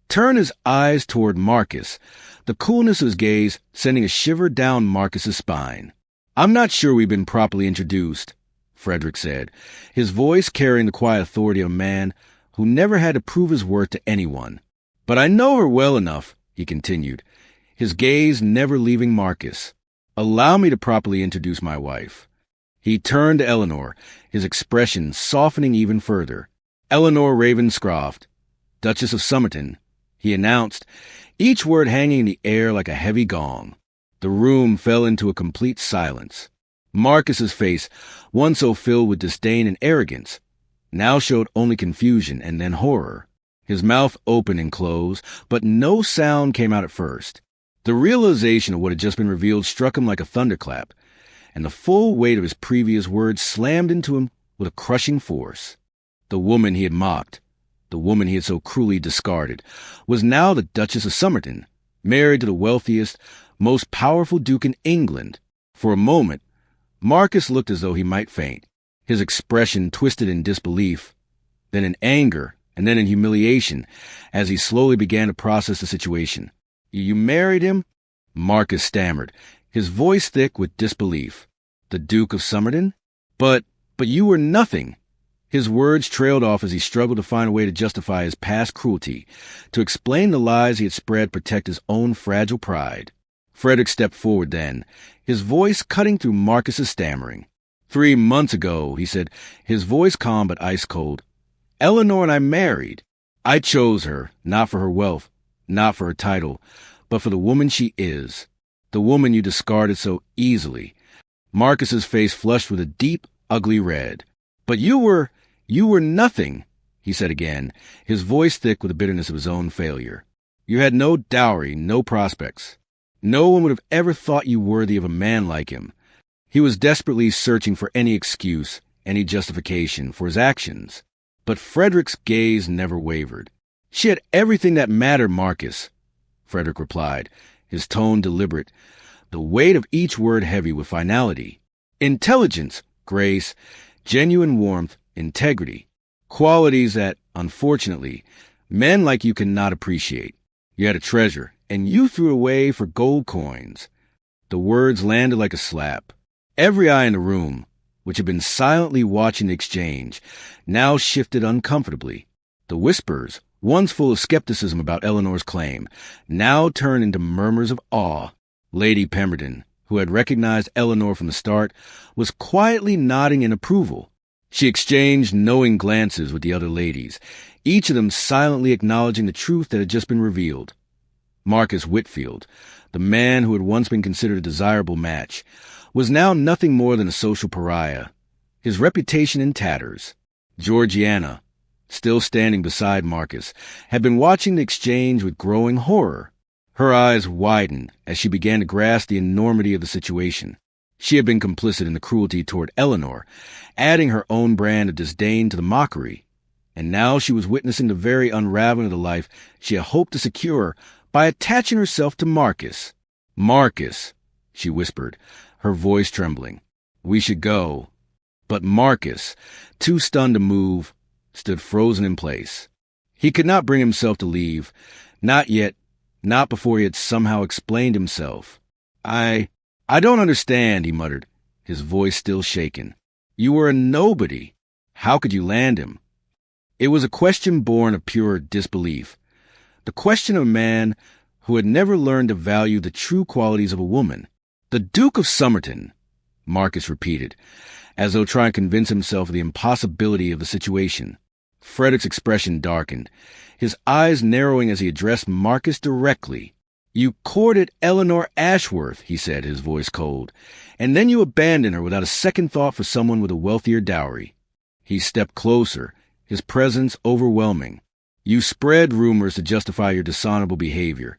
turned his eyes toward Marcus, the coolness of his gaze sending a shiver down Marcus's spine. "I'm not sure we've been properly introduced," Frederick said, his voice carrying the quiet authority of a man who never had to prove his worth to anyone. "But I know her well enough," he continued, his gaze never leaving Marcus. "Allow me to properly introduce my wife." He turned to Eleanor, his expression softening even further. "Eleanor Ravenscroft, Duchess of Somerton," he announced, each word hanging in the air like a heavy gong. The room fell into a complete silence. Marcus's face, once so filled with disdain and arrogance, now showed only confusion and then horror. His mouth opened and closed, but no sound came out at first. The realization of what had just been revealed struck him like a thunderclap, and the full weight of his previous words slammed into him with a crushing force. The woman he had mocked, the woman he had so cruelly discarded, was now the Duchess of Somerton, married to the wealthiest, most powerful duke in England. For a moment, Marcus looked as though he might faint, his expression twisted in disbelief, then in anger, and then in humiliation, as he slowly began to process the situation. "You married him?" Marcus stammered, his voice thick with disbelief. "The Duke of Somerton? But you were nothing." His words trailed off as he struggled to find a way to justify his past cruelty, to explain the lies he had spread to protect his own fragile pride. Frederick stepped forward then, his voice cutting through Marcus's stammering. 3 months ago," he said, his voice calm but ice-cold, "Eleanor and I married. I chose her, not for her wealth, not for her title, but for the woman she is, the woman you discarded so easily. Marcus's face flushed with a deep, ugly red. But you were nothing, he said again, his voice thick with the bitterness of his own failure. You had no dowry, no prospects. No one would have ever thought you worthy of a man like him. He was desperately searching for any excuse, any justification for his actions. But Frederick's gaze never wavered. She had everything that mattered, Marcus, Frederick replied, his tone deliberate, the weight of each word heavy with finality. Intelligence, grace, genuine warmth, integrity. Qualities that, unfortunately, men like you cannot appreciate. You had a treasure, and you threw it away for gold coins. The words landed like a slap. Every eye in the room, which had been silently watching the exchange, now shifted uncomfortably. The whispers, once full of skepticism about Eleanor's claim, now turned into murmurs of awe. Lady Pemberton, who had recognized Eleanor from the start, was quietly nodding in approval. She exchanged knowing glances with the other ladies, each of them silently acknowledging the truth that had just been revealed. Marcus Whitfield, the man who had once been considered a desirable match, was now nothing more than a social pariah, his reputation in tatters. Georgiana, still standing beside Marcus, had been watching the exchange with growing horror. Her eyes widened as she began to grasp the enormity of the situation. She had been complicit in the cruelty toward Eleanor, adding her own brand of disdain to the mockery. And now she was witnessing the very unraveling of the life she had hoped to secure by attaching herself to Marcus. Marcus, she whispered, her voice trembling. We should go. But Marcus, too stunned to move, stood frozen in place. He could not bring himself to leave, not yet, not before he had somehow explained himself. I don't understand, he muttered, his voice still shaken. You were a nobody. How could you land him? It was a question born of pure disbelief. The question of a man who had never learned to value the true qualities of a woman. The Duke of Somerton, Marcus repeated, as though trying to convince himself of the impossibility of the situation. Frederick's expression darkened, his eyes narrowing as he addressed Marcus directly. You courted Eleanor Ashworth, he said, his voice cold, and then you abandoned her without a second thought for someone with a wealthier dowry. He stepped closer, his presence overwhelming. You spread rumors to justify your dishonorable behavior,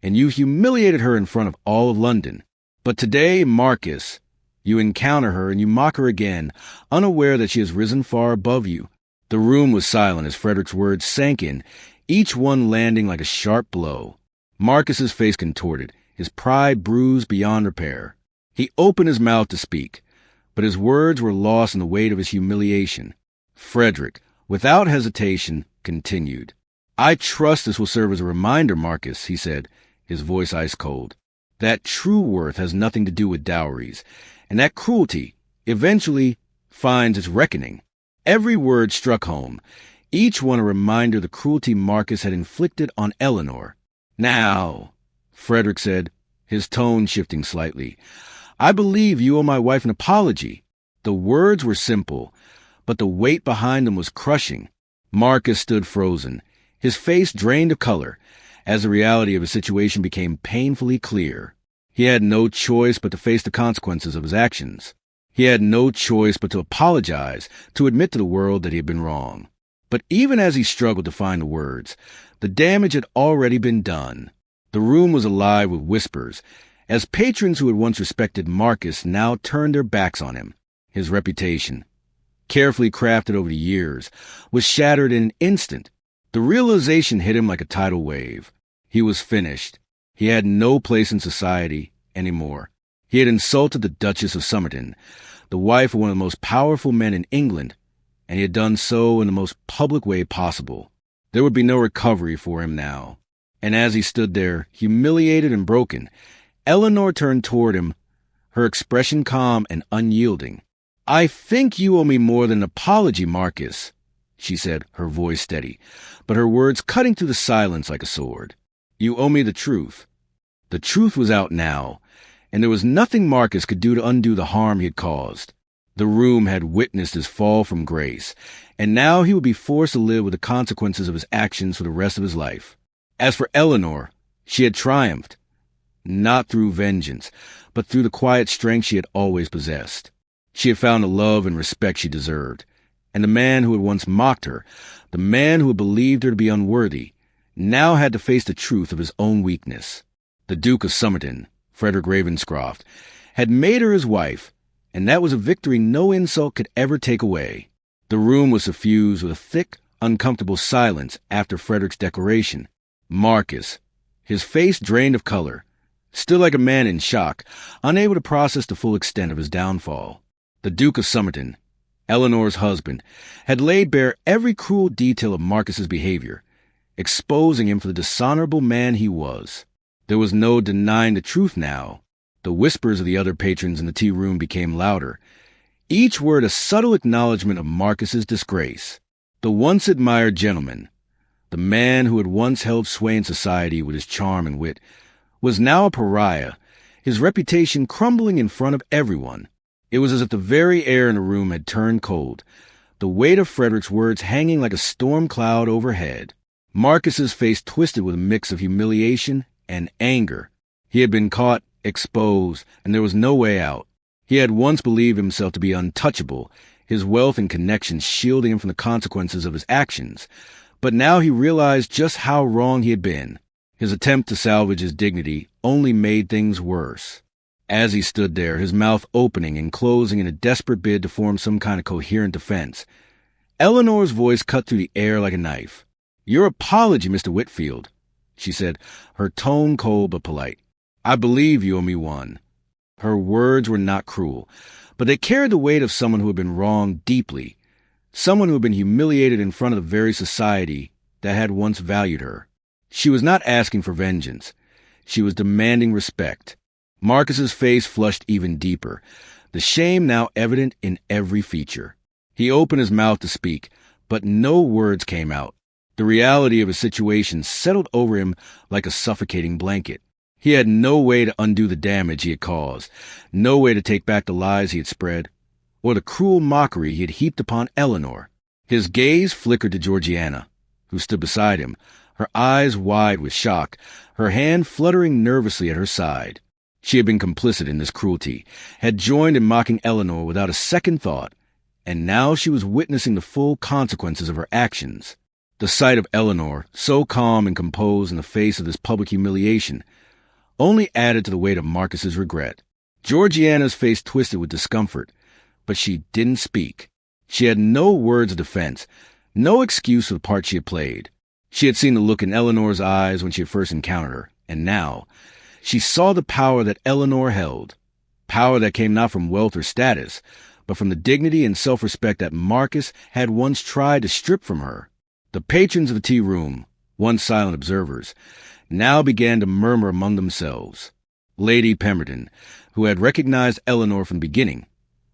and you humiliated her in front of all of London. But today, Marcus, you encounter her and you mock her again, unaware that she has risen far above you. The room was silent as Frederick's words sank in, each one landing like a sharp blow. Marcus's face contorted, his pride bruised beyond repair. He opened his mouth to speak, but his words were lost in the weight of his humiliation. Frederick, without hesitation, continued. I trust this will serve as a reminder, Marcus, he said, his voice ice cold, that true worth has nothing to do with dowries, and that cruelty eventually finds its reckoning. Every word struck home, each one a reminder of the cruelty Marcus had inflicted on Eleanor. Now, Frederick said, his tone shifting slightly, I believe you owe my wife an apology. The words were simple, but the weight behind them was crushing. Marcus stood frozen, his face drained of color, as the reality of his situation became painfully clear. He had no choice but to face the consequences of his actions. He had no choice but to apologize, to admit to the world that he had been wrong. But even as he struggled to find the words, the damage had already been done. The room was alive with whispers, as patrons who had once respected Marcus now turned their backs on him. His reputation, carefully crafted over the years, was shattered in an instant. The realization hit him like a tidal wave. He was finished. He had no place in society anymore. He had insulted the Duchess of Somerton, the wife of one of the most powerful men in England, and he had done so in the most public way possible. There would be no recovery for him now. And as he stood there, humiliated and broken, Eleanor turned toward him, her expression calm and unyielding. I think you owe me more than an apology, Marcus, she said, her voice steady, but her words cutting through the silence like a sword. You owe me the truth. The truth was out now, and there was nothing Marcus could do to undo the harm he had caused. The room had witnessed his fall from grace, and now he would be forced to live with the consequences of his actions for the rest of his life. As for Eleanor, she had triumphed, not through vengeance, but through the quiet strength she had always possessed. She had found the love and respect she deserved, and the man who had once mocked her, the man who had believed her to be unworthy, now had to face the truth of his own weakness. The Duke of Somerton, Frederick Ravenscroft, had made her his wife, and that was a victory no insult could ever take away. The room was suffused with a thick, uncomfortable silence after Frederick's declaration. Marcus, his face drained of color, still like a man in shock, unable to process the full extent of his downfall. The Duke of Somerton, Eleanor's husband, had laid bare every cruel detail of Marcus's behavior, exposing him for the dishonorable man he was. There was no denying the truth now. The whispers of the other patrons in the tea room became louder, each word a subtle acknowledgment of Marcus's disgrace. The once admired gentleman, the man who had once held sway in society with his charm and wit, was now a pariah, his reputation crumbling in front of everyone. It was as if the very air in the room had turned cold, the weight of Frederick's words hanging like a storm cloud overhead. Marcus's face twisted with a mix of humiliation and anger. He had been caught, exposed, and there was no way out. He had once believed himself to be untouchable, his wealth and connections shielding him from the consequences of his actions. But now he realized just how wrong he had been. His attempt to salvage his dignity only made things worse. As he stood there, his mouth opening and closing in a desperate bid to form some kind of coherent defense, Eleanor's voice cut through the air like a knife. "Your apology, Mr. Whitfield," she said, her tone cold but polite. "I believe you owe me one." Her words were not cruel, but they carried the weight of someone who had been wronged deeply, someone who had been humiliated in front of the very society that had once valued her. She was not asking for vengeance. She was demanding respect. Marcus's face flushed even deeper, the shame now evident in every feature. He opened his mouth to speak, but no words came out. The reality of his situation settled over him like a suffocating blanket. He had no way to undo the damage he had caused, no way to take back the lies he had spread, or the cruel mockery he had heaped upon Eleanor. His gaze flickered to Georgiana, who stood beside him, her eyes wide with shock, her hand fluttering nervously at her side. She had been complicit in this cruelty, had joined in mocking Eleanor without a second thought, and now she was witnessing the full consequences of her actions. The sight of Eleanor, so calm and composed in the face of this public humiliation, only added to the weight of Marcus's regret. Georgiana's face twisted with discomfort, but she didn't speak. She had no words of defense, no excuse for the part she had played. She had seen the look in Eleanor's eyes when she had first encountered her, and now she saw the power that Eleanor held, power that came not from wealth or status, but from the dignity and self-respect that Marcus had once tried to strip from her. The patrons of the tea room, once silent observers, now began to murmur among themselves. Lady Pemberton, who had recognized Eleanor from the beginning,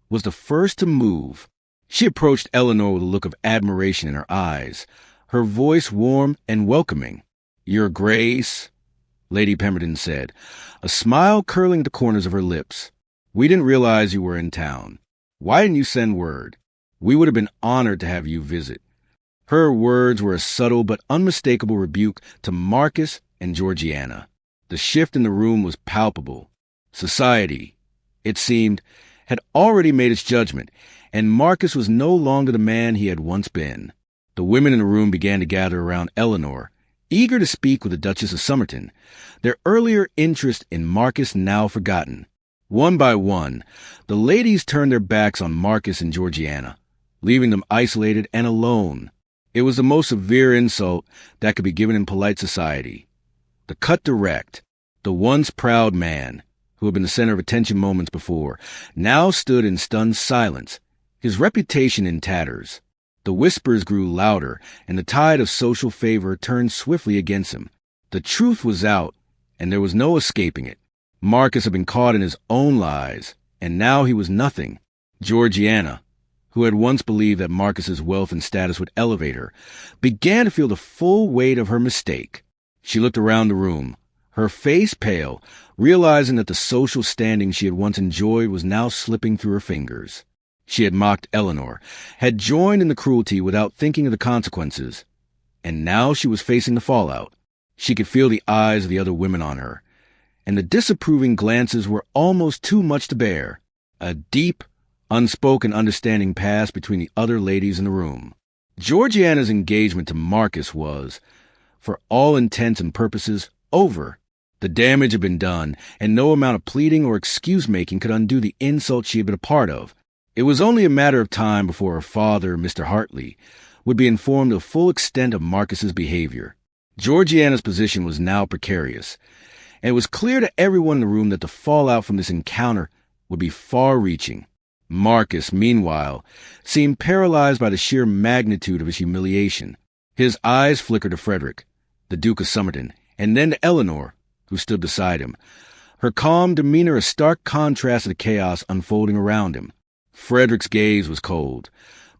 was the first to move. She approached Eleanor with a look of admiration in her eyes, her voice warm and welcoming. "Your Grace," Lady Pemberton said, a smile curling at the corners of her lips. "We didn't realize you were in town. Why didn't you send word? We would have been honored to have you visit." Her words were a subtle but unmistakable rebuke to Marcus and Georgiana. The shift in the room was palpable. Society, it seemed, had already made its judgment, and Marcus was no longer the man he had once been. The women in the room began to gather around Eleanor, eager to speak with the Duchess of Somerton, their earlier interest in Marcus now forgotten. One by one, the ladies turned their backs on Marcus and Georgiana, leaving them isolated and alone. It was the most severe insult that could be given in polite society. The cut direct, the once proud man, who had been the center of attention moments before, now stood in stunned silence, his reputation in tatters. The whispers grew louder, and the tide of social favor turned swiftly against him. The truth was out, and there was no escaping it. Marcus had been caught in his own lies, and now he was nothing. Georgiana, who had once believed that Marcus's wealth and status would elevate her, began to feel the full weight of her mistake. She looked around the room, her face pale, realizing that the social standing she had once enjoyed was now slipping through her fingers. She had mocked Eleanor, had joined in the cruelty without thinking of the consequences, and now she was facing the fallout. She could feel the eyes of the other women on her, and the disapproving glances were almost too much to bear. A deep, unspoken understanding passed between the other ladies in the room. Georgiana's engagement to Marcus was, for all intents and purposes, over. The damage had been done, and no amount of pleading or excuse-making could undo the insult she had been a part of. It was only a matter of time before her father, Mr. Hartley, would be informed of the full extent of Marcus's behavior. Georgiana's position was now precarious, and it was clear to everyone in the room that the fallout from this encounter would be far-reaching. Marcus, meanwhile, seemed paralyzed by the sheer magnitude of his humiliation. His eyes flickered to Frederick, the Duke of Somerton, and then to Eleanor, who stood beside him, her calm demeanor a stark contrast to the chaos unfolding around him. Frederick's gaze was cold,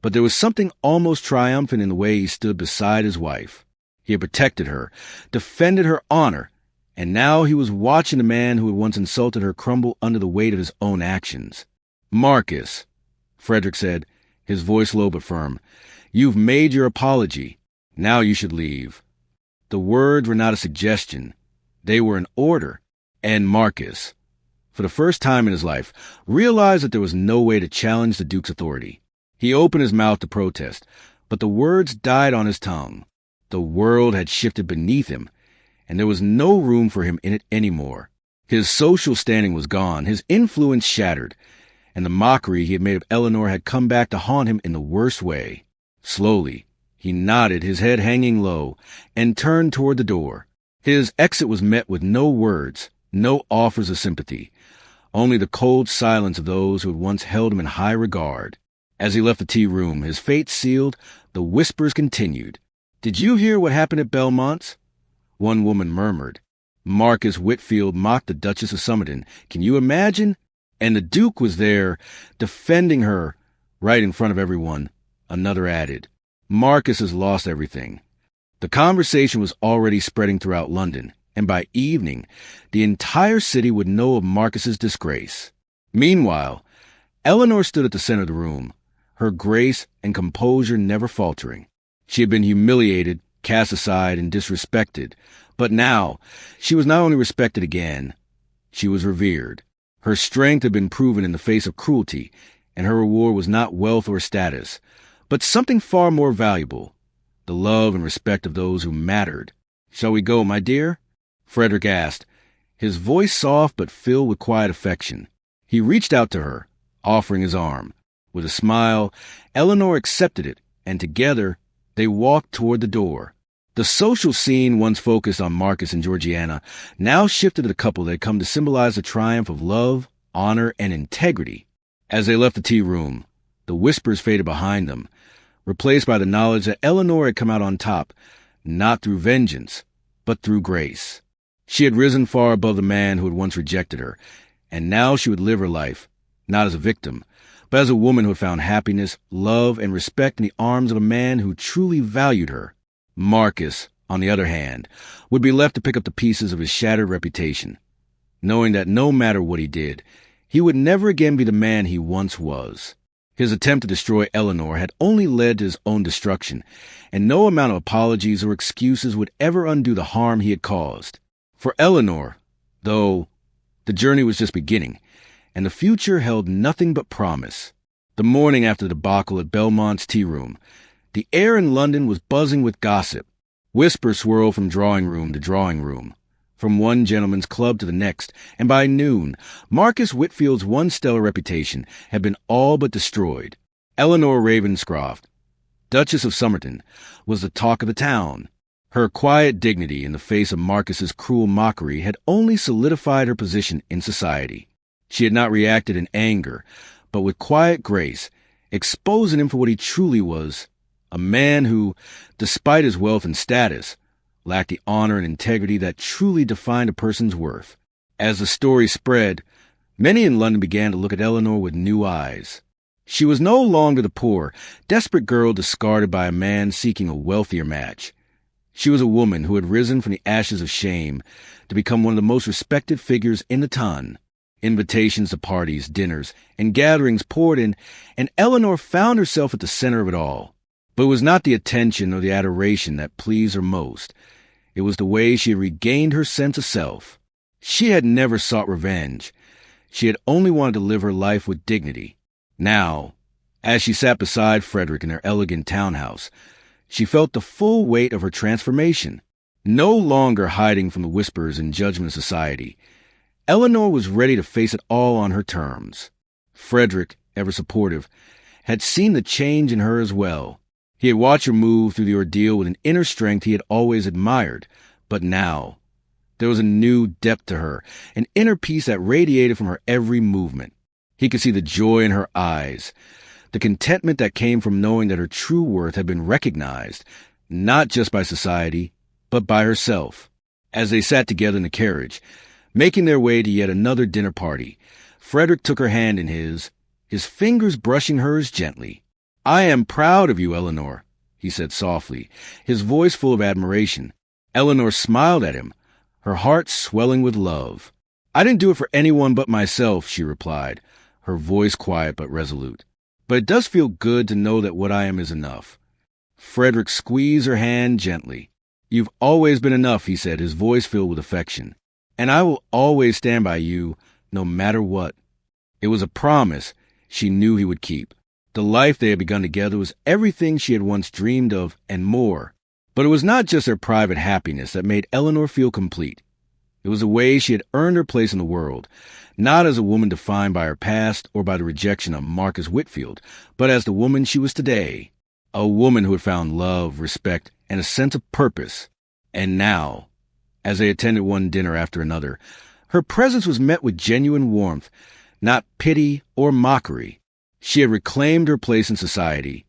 but there was something almost triumphant in the way he stood beside his wife. He had protected her, defended her honor, and now he was watching the man who had once insulted her crumble under the weight of his own actions. "Marcus," Frederick said, his voice low but firm, "you've made your apology. Now you should leave." The words were not a suggestion. They were an order, and Marcus, for the first time in his life, realized that there was no way to challenge the Duke's authority. He opened his mouth to protest, but the words died on his tongue. The world had shifted beneath him, and there was no room for him in it anymore. His social standing was gone, his influence shattered, and the mockery he had made of Eleanor had come back to haunt him in the worst way. Slowly, he nodded, his head hanging low, and turned toward the door. His exit was met with no words, no offers of sympathy, only the cold silence of those who had once held him in high regard. As he left the tea room, his fate sealed, the whispers continued. "Did you hear what happened at Belmont's?" One woman murmured. "Marcus Whitfield mocked the Duchess of Somerton. Can you imagine? And the Duke was there, defending her, right in front of everyone," another added. "Marcus has lost everything." The conversation was already spreading throughout London, and by evening, the entire city would know of Marcus's disgrace. Meanwhile, Eleanor stood at the center of the room, her grace and composure never faltering. She had been humiliated, cast aside, and disrespected, but now she was not only respected again, she was revered. Her strength had been proven in the face of cruelty, and her reward was not wealth or status, but something far more valuable, the love and respect of those who mattered. "Shall we go, my dear?" Frederick asked, his voice soft but filled with quiet affection. He reached out to her, offering his arm. With a smile, Eleanor accepted it, and together they walked toward the door. The social scene, once focused on Marcus and Georgiana, now shifted to the couple that had come to symbolize the triumph of love, honor, and integrity. As they left the tea room, the whispers faded behind them, replaced by the knowledge that Eleanor had come out on top, not through vengeance, but through grace. She had risen far above the man who had once rejected her, and now she would live her life, not as a victim, but as a woman who had found happiness, love, and respect in the arms of a man who truly valued her. Marcus, on the other hand, would be left to pick up the pieces of his shattered reputation, knowing that no matter what he did, he would never again be the man he once was. His attempt to destroy Eleanor had only led to his own destruction, and no amount of apologies or excuses would ever undo the harm he had caused. For Eleanor, though, the journey was just beginning, and the future held nothing but promise. The morning after the debacle at Belmont's tea room, the air in London was buzzing with gossip. Whispers swirled from drawing room to drawing room, from one gentleman's club to the next, and by noon, Marcus Whitfield's once stellar reputation had been all but destroyed. Eleanor Ravenscroft, Duchess of Somerton, was the talk of the town. Her quiet dignity in the face of Marcus's cruel mockery had only solidified her position in society. She had not reacted in anger, but with quiet grace, exposing him for what he truly was, a man who, despite his wealth and status, lacked the honor and integrity that truly defined a person's worth. As the story spread, many in London began to look at Eleanor with new eyes. She was no longer the poor, desperate girl discarded by a man seeking a wealthier match. She was a woman who had risen from the ashes of shame to become one of the most respected figures in the ton. Invitations to parties, dinners, and gatherings poured in, and Eleanor found herself at the center of it all. But it was not the attention or the adoration that pleased her most. It was the way she had regained her sense of self. She had never sought revenge. She had only wanted to live her life with dignity. Now, as she sat beside Frederick in their elegant townhouse, she felt the full weight of her transformation. No longer hiding from the whispers and judgment of society, Eleanor was ready to face it all on her terms. Frederick, ever supportive, had seen the change in her as well. He had watched her move through the ordeal with an inner strength he had always admired. But now, there was a new depth to her, an inner peace that radiated from her every movement. He could see the joy in her eyes, the contentment that came from knowing that her true worth had been recognized, not just by society, but by herself. As they sat together in the carriage, making their way to yet another dinner party, Frederick took her hand in his fingers brushing hers gently. "I am proud of you, Eleanor," he said softly, his voice full of admiration. Eleanor smiled at him, her heart swelling with love. "I didn't do it for anyone but myself," she replied, her voice quiet but resolute. "But it does feel good to know that what I am is enough." Frederick squeezed her hand gently. "You've always been enough," he said, his voice filled with affection. "And I will always stand by you, no matter what." It was a promise she knew he would keep. The life they had begun together was everything she had once dreamed of and more. But it was not just their private happiness that made Eleanor feel complete. It was the way she had earned her place in the world, not as a woman defined by her past or by the rejection of Marcus Whitfield, but as the woman she was today. A woman who had found love, respect, and a sense of purpose. And now, as they attended one dinner after another, her presence was met with genuine warmth, not pity or mockery. She had reclaimed her place in society,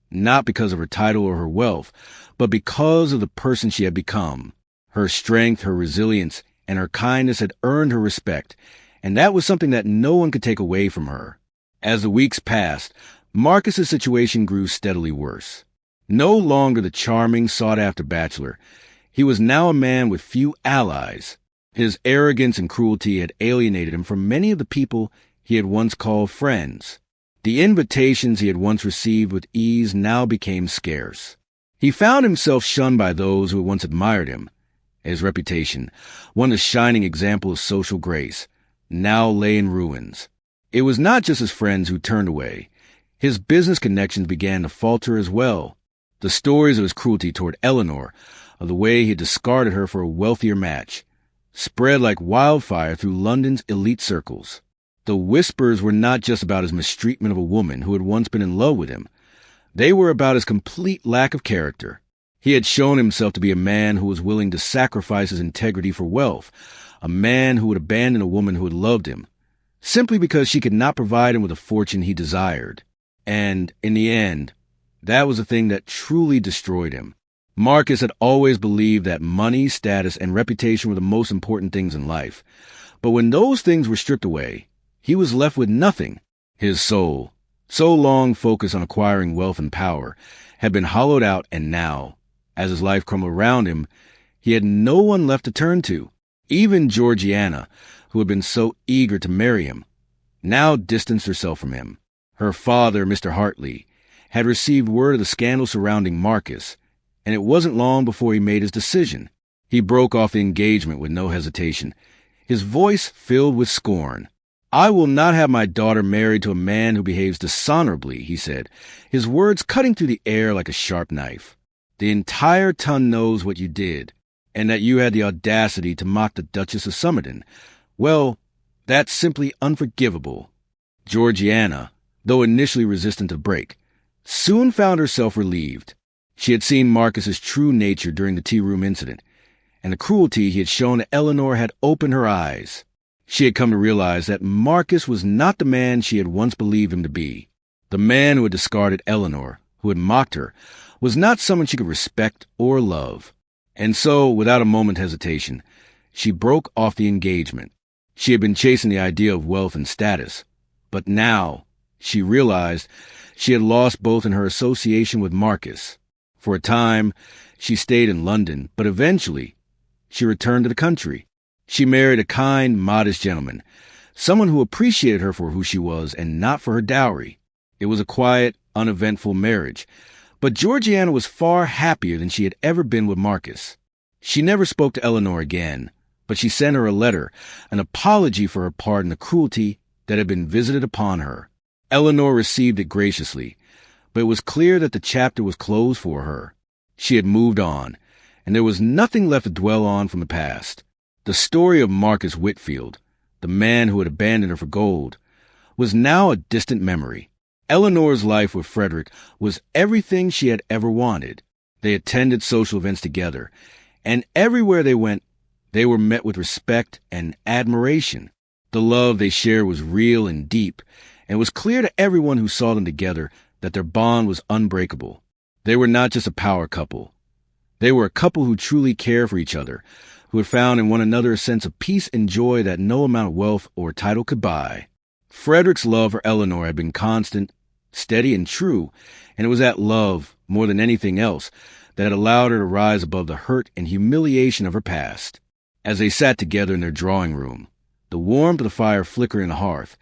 not because of her title or her wealth, but because of the person she had become. Her strength, her resilience, and her kindness had earned her respect, and that was something that no one could take away from her. As the weeks passed, Marcus's situation grew steadily worse. No longer the charming, sought-after bachelor, he was now a man with few allies. His arrogance and cruelty had alienated him from many of the people he had once called friends. The invitations he had once received with ease now became scarce. He found himself shunned by those who had once admired him. His reputation, once a shining example of social grace, now lay in ruins. It was not just his friends who turned away. His business connections began to falter as well. The stories of his cruelty toward Eleanor, of the way he had discarded her for a wealthier match, spread like wildfire through London's elite circles. The whispers were not just about his mistreatment of a woman who had once been in love with him. They were about his complete lack of character. He had shown himself to be a man who was willing to sacrifice his integrity for wealth, a man who would abandon a woman who had loved him, simply because she could not provide him with a fortune he desired. And, in the end, that was the thing that truly destroyed him. Marcus had always believed that money, status, and reputation were the most important things in life. But when those things were stripped away, he was left with nothing. His soul, so long focused on acquiring wealth and power, had been hollowed out, and now, as his life crumbled around him, he had no one left to turn to. Even Georgiana, who had been so eager to marry him, now distanced herself from him. Her father, Mr. Hartley, had received word of the scandal surrounding Marcus, and it wasn't long before he made his decision. He broke off the engagement with no hesitation, his voice filled with scorn. "I will not have my daughter married to a man who behaves dishonorably," he said, his words cutting through the air like a sharp knife. "The entire ton knows what you did, and that you had the audacity to mock the Duchess of Somerton. Well, that's simply unforgivable." Georgiana, though initially resistant to break, soon found herself relieved. She had seen Marcus's true nature during the tea-room incident, and the cruelty he had shown to Eleanor had opened her eyes. She had come to realize that Marcus was not the man she had once believed him to be. The man who had discarded Eleanor, who had mocked her, was not someone she could respect or love. And so, without a moment's hesitation, she broke off the engagement. She had been chasing the idea of wealth and status, but now she realized she had lost both in her association with Marcus. For a time, she stayed in London, but eventually, she returned to the country. She married a kind, modest gentleman, someone who appreciated her for who she was and not for her dowry. It was a quiet, uneventful marriage, but Georgiana was far happier than she had ever been with Marcus. She never spoke to Eleanor again, but she sent her a letter, an apology for her part in the cruelty that had been visited upon her. Eleanor received it graciously, but it was clear that the chapter was closed for her. She had moved on, and there was nothing left to dwell on from the past. The story of Marcus Whitfield, the man who had abandoned her for gold, was now a distant memory. Eleanor's life with Frederick was everything she had ever wanted. They attended social events together, and everywhere they went, they were met with respect and admiration. The love they shared was real and deep, and it was clear to everyone who saw them together that their bond was unbreakable. They were not just a power couple. They were a couple who truly cared for each other, who had found in one another a sense of peace and joy that no amount of wealth or title could buy. Frederick's love for Eleanor had been constant, steady, and true, and it was that love, more than anything else, that had allowed her to rise above the hurt and humiliation of her past. As they sat together in their drawing room, the warmth of the fire flickering on the hearth,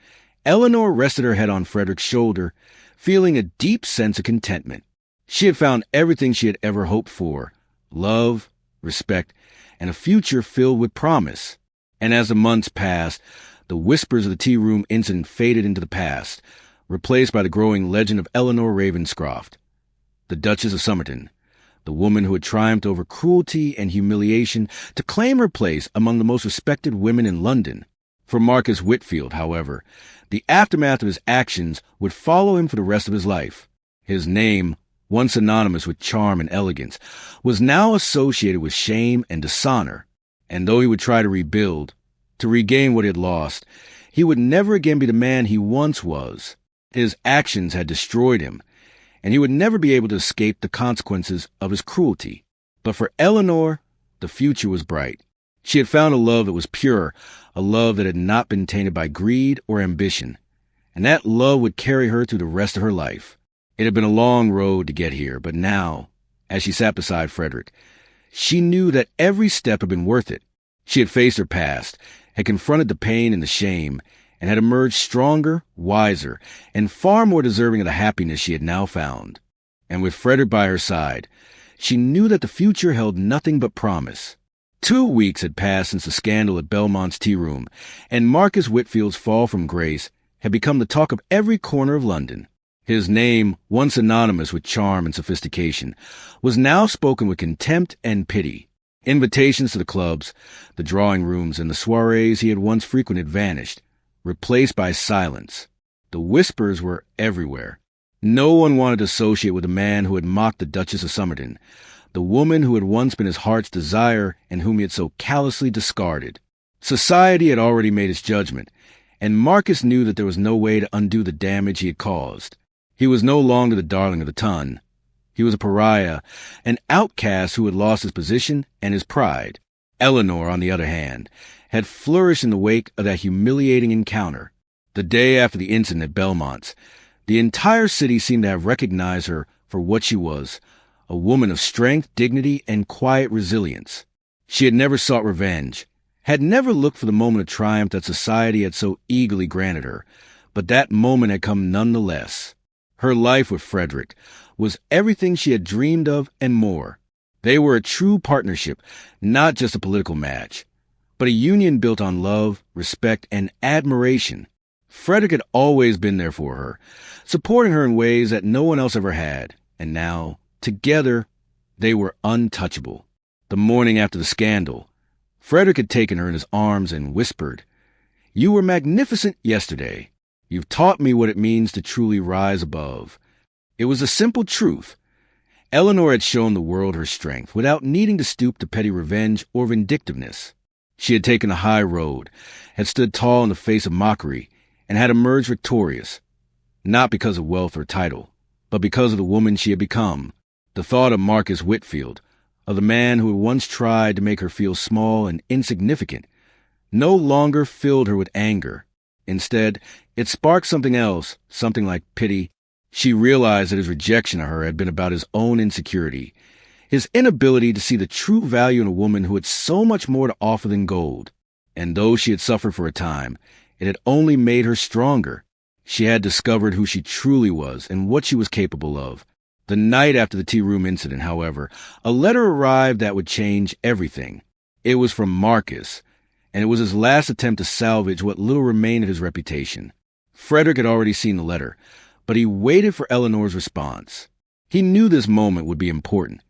Eleanor rested her head on Frederick's shoulder, feeling a deep sense of contentment. She had found everything she had ever hoped for: love, respect, and a future filled with promise. And as the months passed, the whispers of the tea room incident faded into the past, replaced by the growing legend of Eleanor Ravenscroft, the Duchess of Somerton, the woman who had triumphed over cruelty and humiliation to claim her place among the most respected women in London. For Marcus Whitfield, however, the aftermath of his actions would follow him for the rest of his life. His name, once synonymous with charm and elegance, was now associated with shame and dishonor. And though he would try to rebuild, to regain what he had lost, he would never again be the man he once was. His actions had destroyed him, and he would never be able to escape the consequences of his cruelty. But for Eleanor, the future was bright. She had found a love that was pure, a love that had not been tainted by greed or ambition, and that love would carry her through the rest of her life. It had been a long road to get here, but now, as she sat beside Frederick, she knew that every step had been worth it. She had faced her past, had confronted the pain and the shame, and had emerged stronger, wiser, and far more deserving of the happiness she had now found. And with Frederick by her side, she knew that the future held nothing but promise. 2 weeks had passed since the scandal at Belmont's tea room, and Marcus Whitfield's fall from grace had become the talk of every corner of London. His name, once synonymous with charm and sophistication, was now spoken with contempt and pity. Invitations to the clubs, the drawing rooms, and the soirees he had once frequented vanished, replaced by silence. The whispers were everywhere. No one wanted to associate with the man who had mocked the Duchess of Somerton, the woman who had once been his heart's desire and whom he had so callously discarded. Society had already made its judgment, and Marcus knew that there was no way to undo the damage he had caused. He was no longer the darling of the ton. He was a pariah, an outcast who had lost his position and his pride. Eleanor, on the other hand, had flourished in the wake of that humiliating encounter. The day after the incident at Belmont's, the entire city seemed to have recognized her for what she was, a woman of strength, dignity, and quiet resilience. She had never sought revenge, had never looked for the moment of triumph that society had so eagerly granted her, but that moment had come nonetheless. Her life with Frederick was everything she had dreamed of and more. They were a true partnership, not just a political match, but a union built on love, respect, and admiration. Frederick had always been there for her, supporting her in ways that no one else ever had, and now, together, they were untouchable. The morning after the scandal, Frederick had taken her in his arms and whispered, "You were magnificent yesterday. You've taught me what it means to truly rise above." It was a simple truth. Eleanor had shown the world her strength without needing to stoop to petty revenge or vindictiveness. She had taken the high road, had stood tall in the face of mockery, and had emerged victorious, not because of wealth or title, but because of the woman she had become. The thought of Marcus Whitfield, of the man who had once tried to make her feel small and insignificant, no longer filled her with anger. Instead, it sparked something else, something like pity. She realized that his rejection of her had been about his own insecurity, his inability to see the true value in a woman who had so much more to offer than gold. And though she had suffered for a time, it had only made her stronger. She had discovered who she truly was and what she was capable of. The night after the tea room incident, however, a letter arrived that would change everything. It was from Marcus, and it was his last attempt to salvage what little remained of his reputation. Frederick had already seen the letter, but he waited for Eleanor's response. He knew this moment would be important,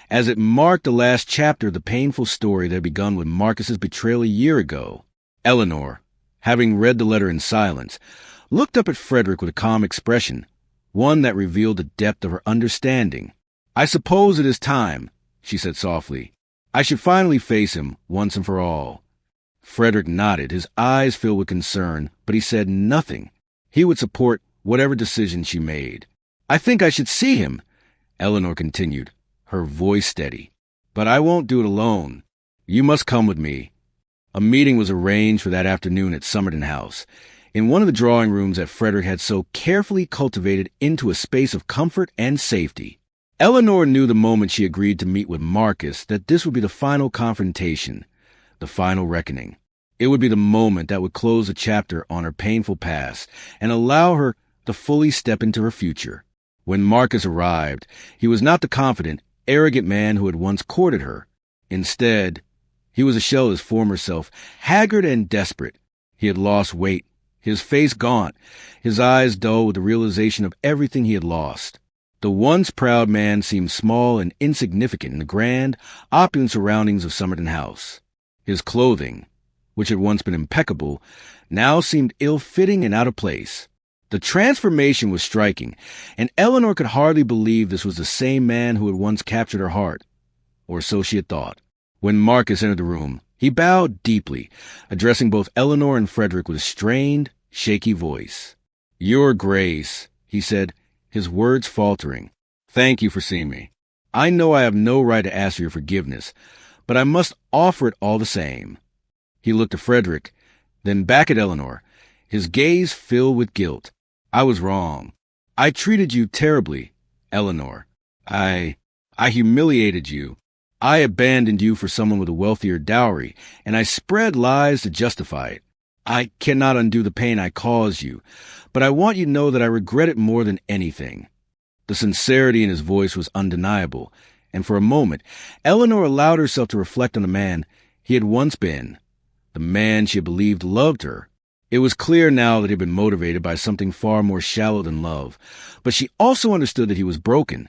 as it marked the last chapter of the painful story that had begun with Marcus's betrayal a year ago. Eleanor, having read the letter in silence, looked up at Frederick with a calm expression, one that revealed the depth of her understanding. "I suppose it is time," she said softly. "I should finally face him once and for all." Frederick nodded, his eyes filled with concern, but he said nothing. He would support whatever decision she made. "I think I should see him," Eleanor continued, her voice steady. "But I won't do it alone. You must come with me." A meeting was arranged for that afternoon at Somerton House, in one of the drawing rooms that Frederick had so carefully cultivated into a space of comfort and safety. Eleanor knew the moment she agreed to meet with Marcus that this would be the final confrontation, the final reckoning. It would be the moment that would close the chapter on her painful past and allow her to fully step into her future. When Marcus arrived, he was not the confident, arrogant man who had once courted her. Instead, he was a shell of his former self, haggard and desperate. He had lost weight, his face gaunt, his eyes dull with the realization of everything he had lost. The once proud man seemed small and insignificant in the grand, opulent surroundings of Somerton House. His clothing, which had once been impeccable, now seemed ill-fitting and out of place. The transformation was striking, and Eleanor could hardly believe this was the same man who had once captured her heart, or so she had thought. When Marcus entered the room, he bowed deeply, addressing both Eleanor and Frederick with a strained, shaky voice. "Your Grace," he said, his words faltering. "Thank you for seeing me. I know I have no right to ask for your forgiveness, but I must offer it all the same." He looked at Frederick, then back at Eleanor, his gaze filled with guilt. "I was wrong. I treated you terribly, Eleanor. I humiliated you. I abandoned you for someone with a wealthier dowry, and I spread lies to justify it. I cannot undo the pain I caused you, but I want you to know that I regret it more than anything." The sincerity in his voice was undeniable, and for a moment, Eleanor allowed herself to reflect on the man he had once been, the man she had believed loved her. It was clear now that he had been motivated by something far more shallow than love, but she also understood that he was broken,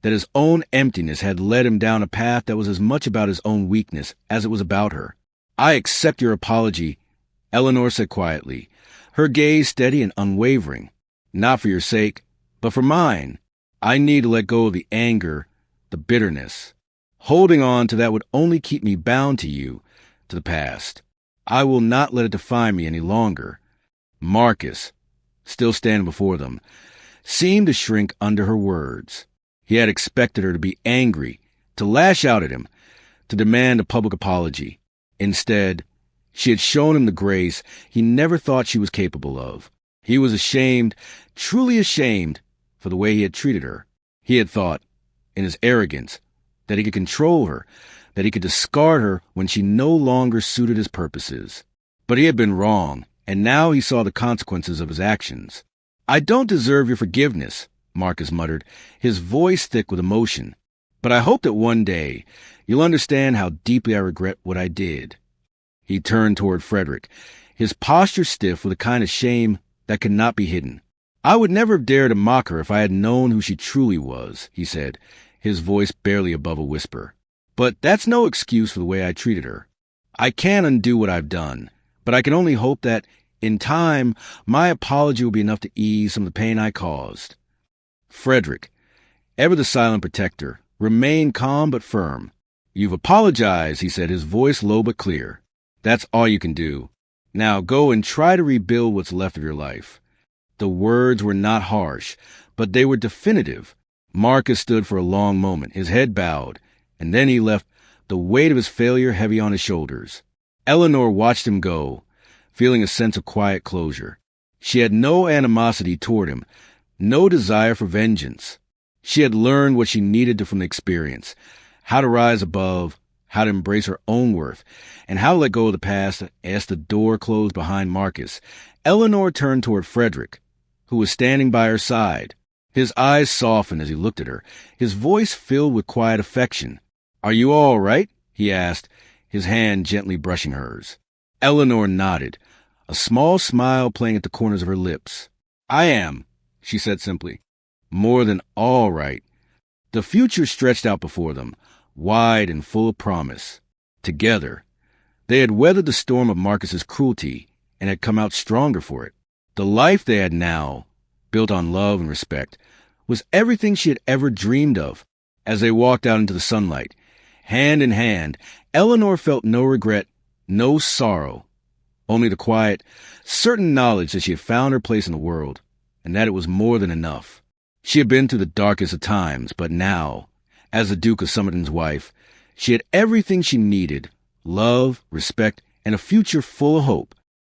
that his own emptiness had led him down a path that was as much about his own weakness as it was about her. "I accept your apology," Eleanor said quietly, her gaze steady and unwavering. "Not for your sake, but for mine. I need to let go of the anger, the bitterness. Holding on to that would only keep me bound to you, to the past. I will not let it define me any longer." Marcus, still standing before them, seemed to shrink under her words. He had expected her to be angry, to lash out at him, to demand a public apology. Instead, she had shown him the grace he never thought she was capable of. He was ashamed, truly ashamed, for the way he had treated her. He had thought, in his arrogance, that he could control her, that he could discard her when she no longer suited his purposes. But he had been wrong, and now he saw the consequences of his actions. "I don't deserve your forgiveness," Marcus muttered, his voice thick with emotion. "But I hope that one day you'll understand how deeply I regret what I did." He turned toward Frederick, his posture stiff with a kind of shame that could not be hidden. "I would never have dared to mock her if I had known who she truly was," he said, his voice barely above a whisper. "But that's no excuse for the way I treated her. I can't undo what I've done, but I can only hope that, in time, my apology will be enough to ease some of the pain I caused." Frederick, ever the silent protector, remained calm but firm. "You've apologized," he said, his voice low but clear. "That's all you can do. Now go and try to rebuild what's left of your life." The words were not harsh, but they were definitive. Marcus stood for a long moment, his head bowed, and then he left, the weight of his failure heavy on his shoulders. Eleanor watched him go, feeling a sense of quiet closure. She had no animosity toward him, no desire for vengeance. She had learned what she needed from the experience, how to rise above, how to embrace her own worth, and how to let go of the past. As the door closed behind Marcus, Eleanor turned toward Frederick, who was standing by her side. His eyes softened as he looked at her, his voice filled with quiet affection. "Are you all right?" he asked, his hand gently brushing hers. Eleanor nodded, a small smile playing at the corners of her lips. "I am," she said simply. "More than all right." The future stretched out before them, wide and full of promise. Together, they had weathered the storm of Marcus's cruelty and had come out stronger for it. The life they had now, built on love and respect, was everything she had ever dreamed of. As they walked out into the sunlight, hand in hand, Eleanor felt no regret, no sorrow, only the quiet, certain knowledge that she had found her place in the world, and that it was more than enough. She had been through the darkest of times, but now, as the Duke of Somerton's wife, she had everything she needed: love, respect, and a future full of hope.